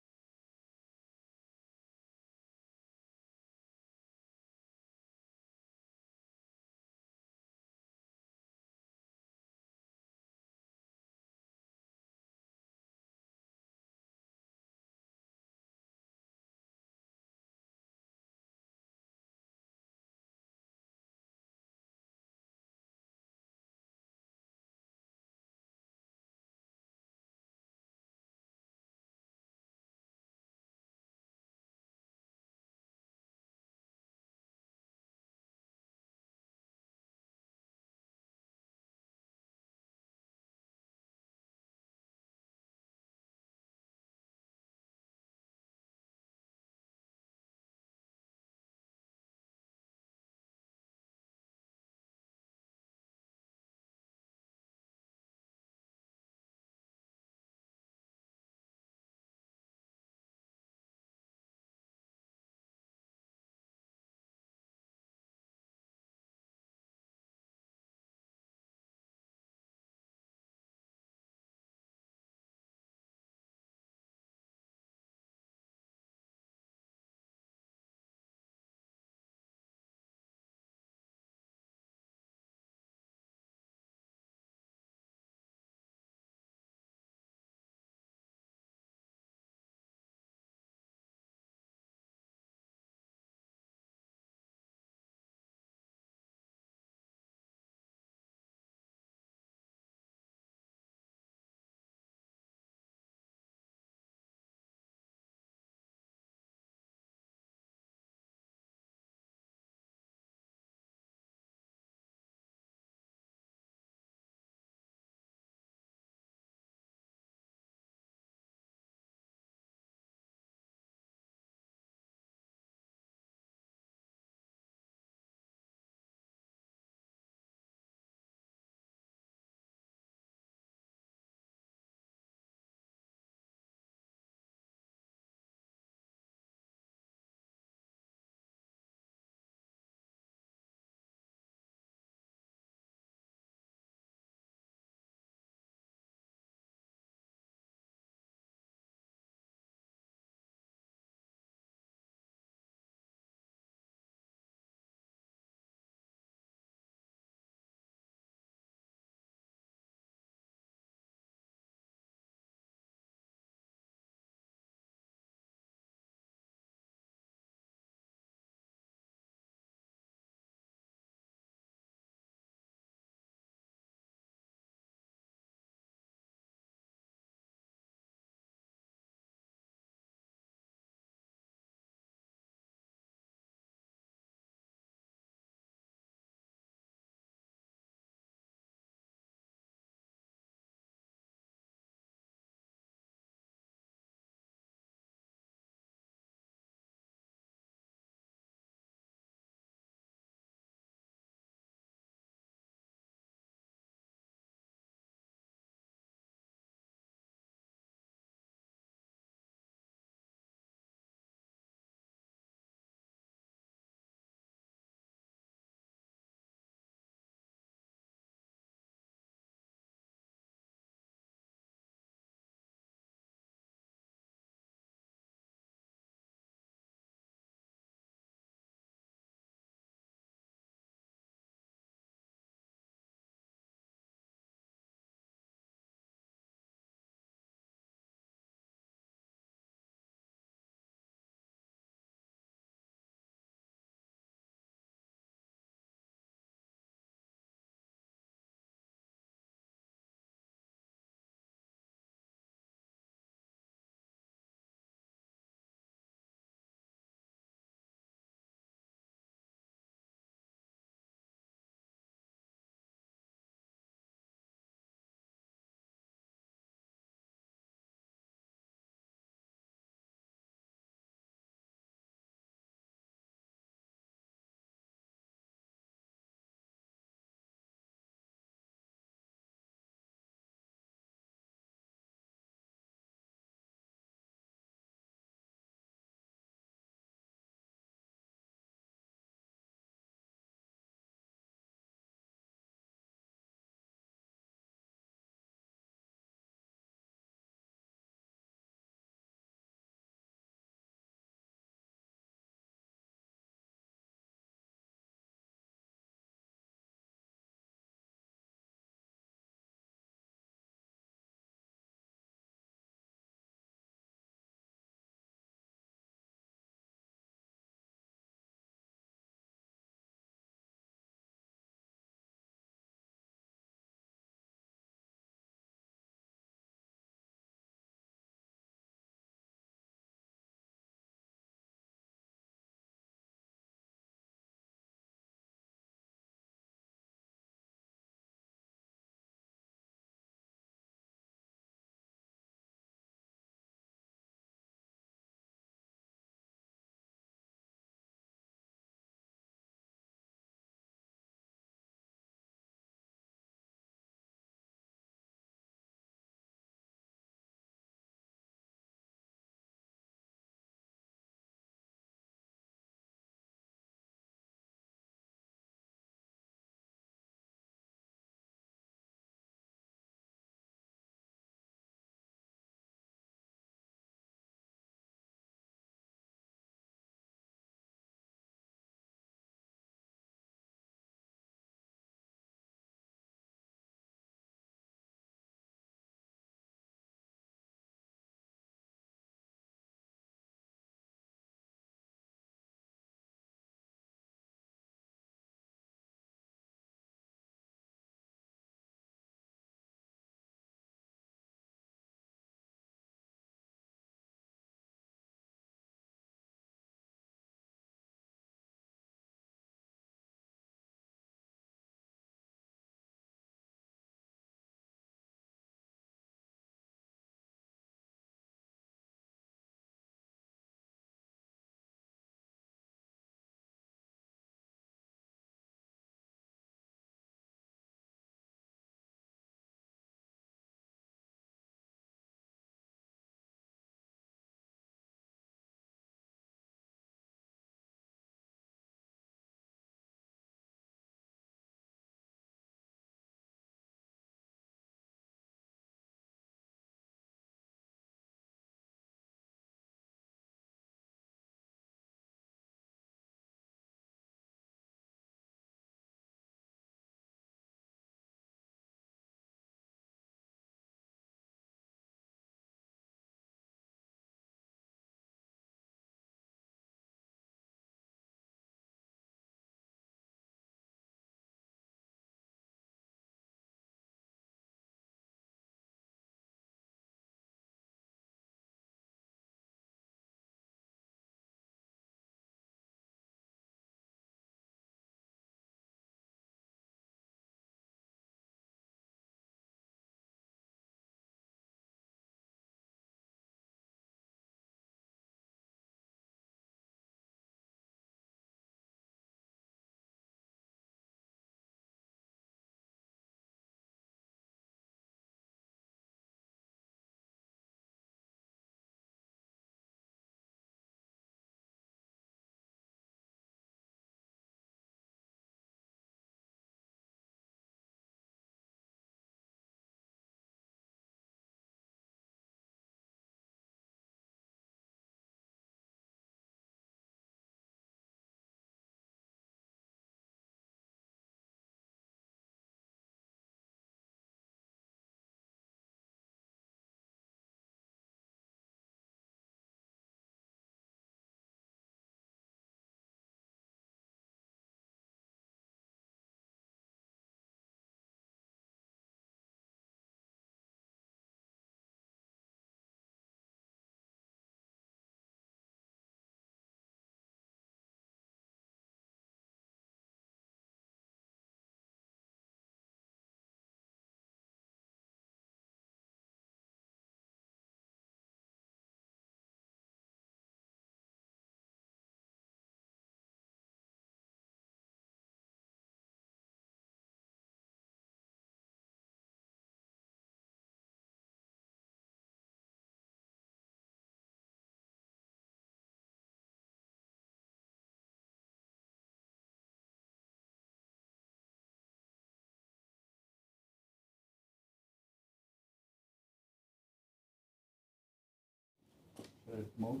to move?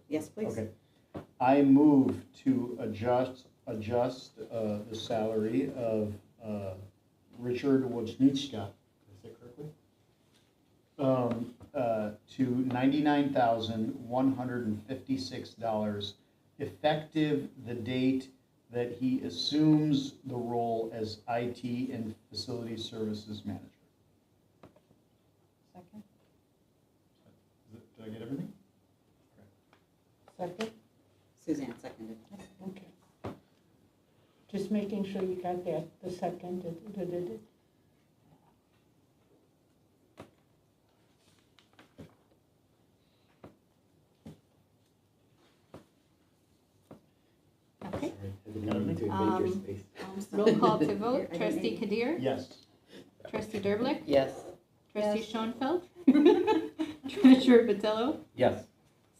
Yes, please. Okay. I move to adjust the salary of Richard Wojnicka, did I say it correctly? To $99,156, effective the date that he assumes the role as IT and Facility Services Manager. Second? Did I get everything? Second? Suzanne seconded. Okay. Just making sure you got that, the second, did it? Okay. Um, Roll call to vote. I didn't Trustee need- Kadir? Yes. Trustee Derblick? Yes. Trustee Schoenfeld? Treasurer Patello? Yes.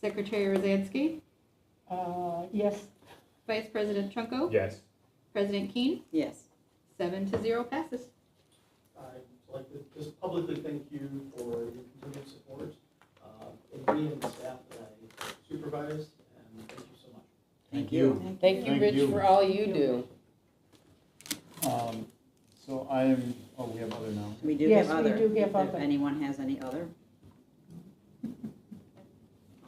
Secretary Rosansky? Yes. Vice President Trunko? Yes. President Keen? Yes. 7-0 passes. I'd like to just publicly thank you for your continued support, in me and the staff that I supervise, and thank you so much. Thank you. Thank you, Thank Rich, you. for all you do. So we have other now. We do Yes, have we other. do have If other. anyone has any other.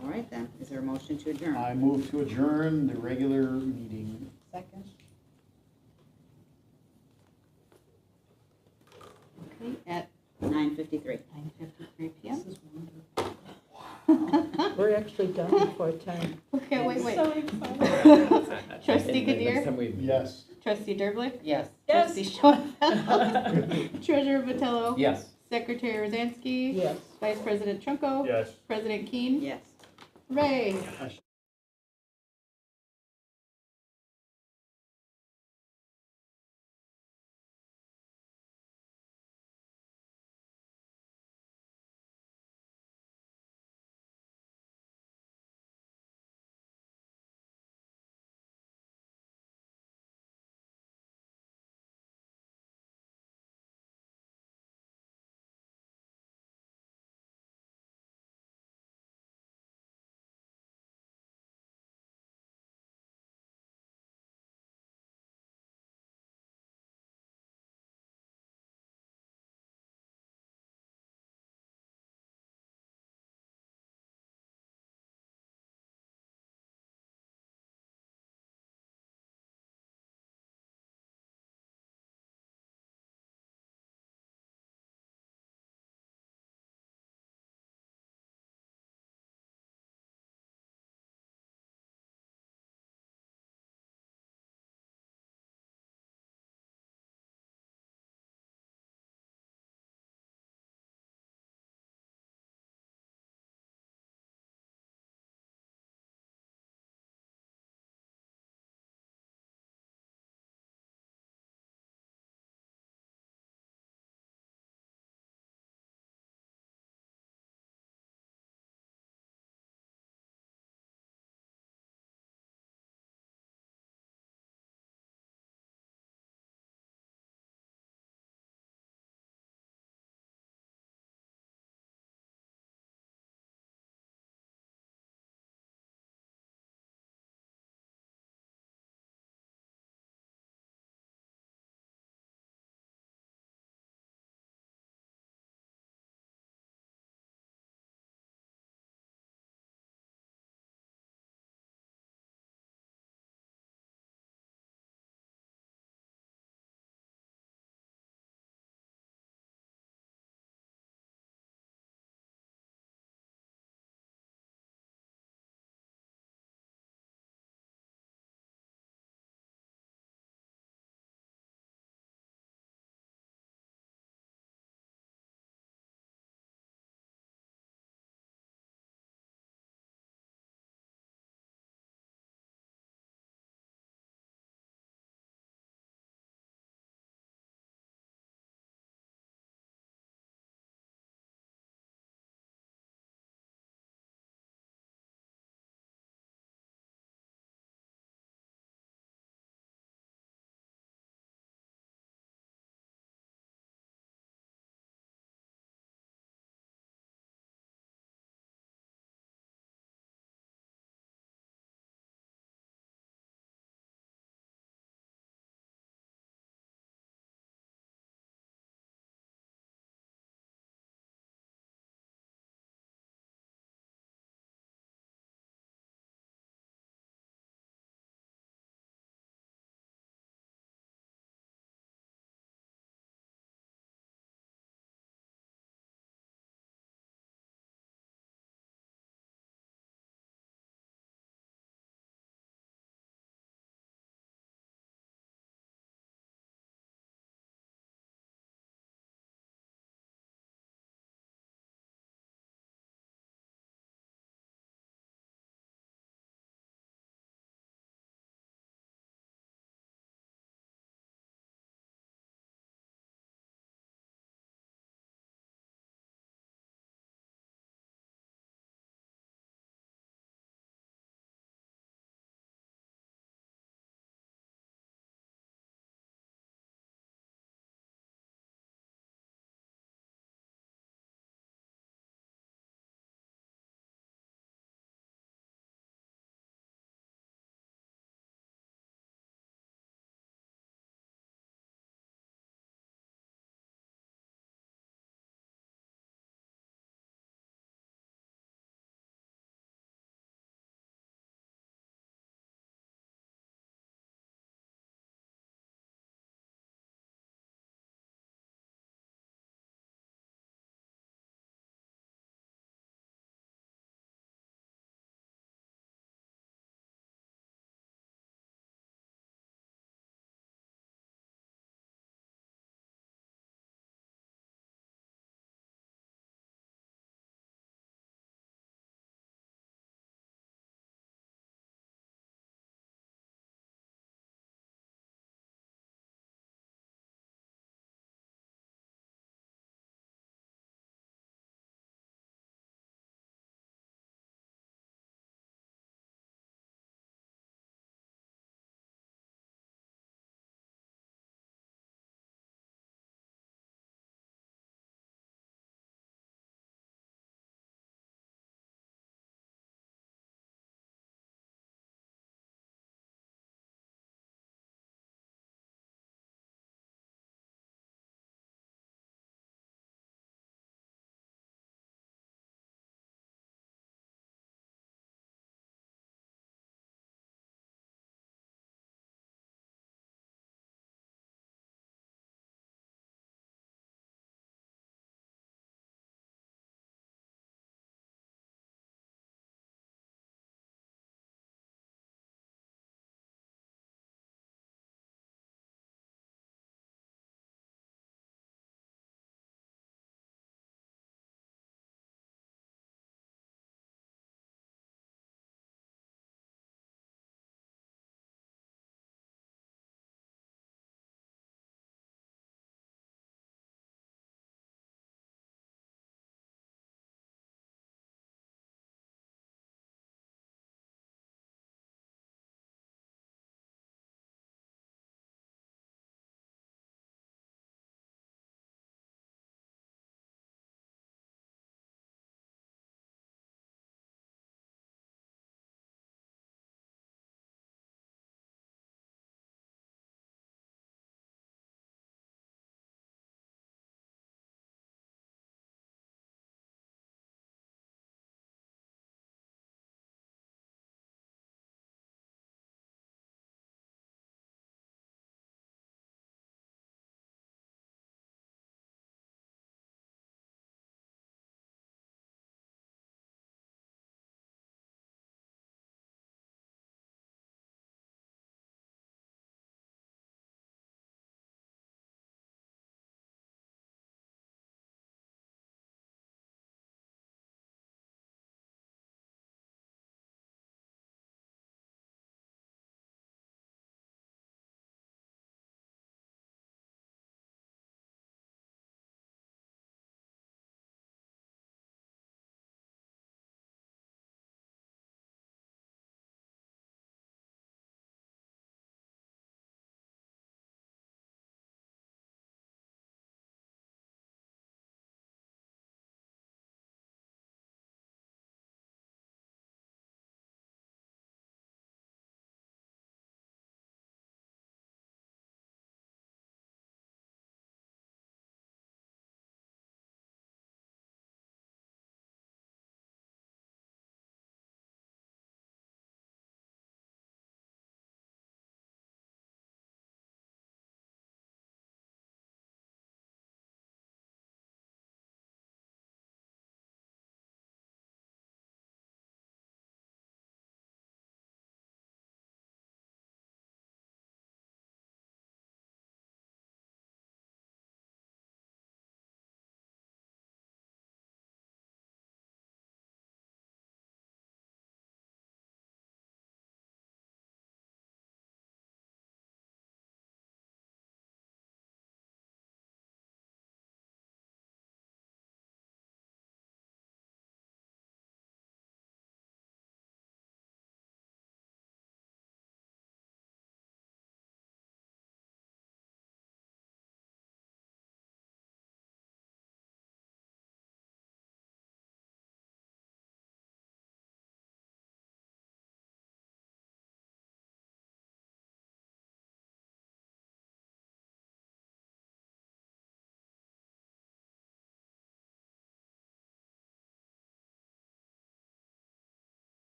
All right then, is there a motion to adjourn? I move to adjourn the regular meeting. Second? Okay, at 9:53. 9:53 p.m. We're actually done before 10. Okay, wait. So Trustee And then next Kadir? time we- Yes. Trustee Derblick? Yes. Trustee Schoenfeld? Treasurer Patello? Yes. Secretary Rosansky? Yes. Vice President Trunko? Yes. President Keen? Yes. Hooray!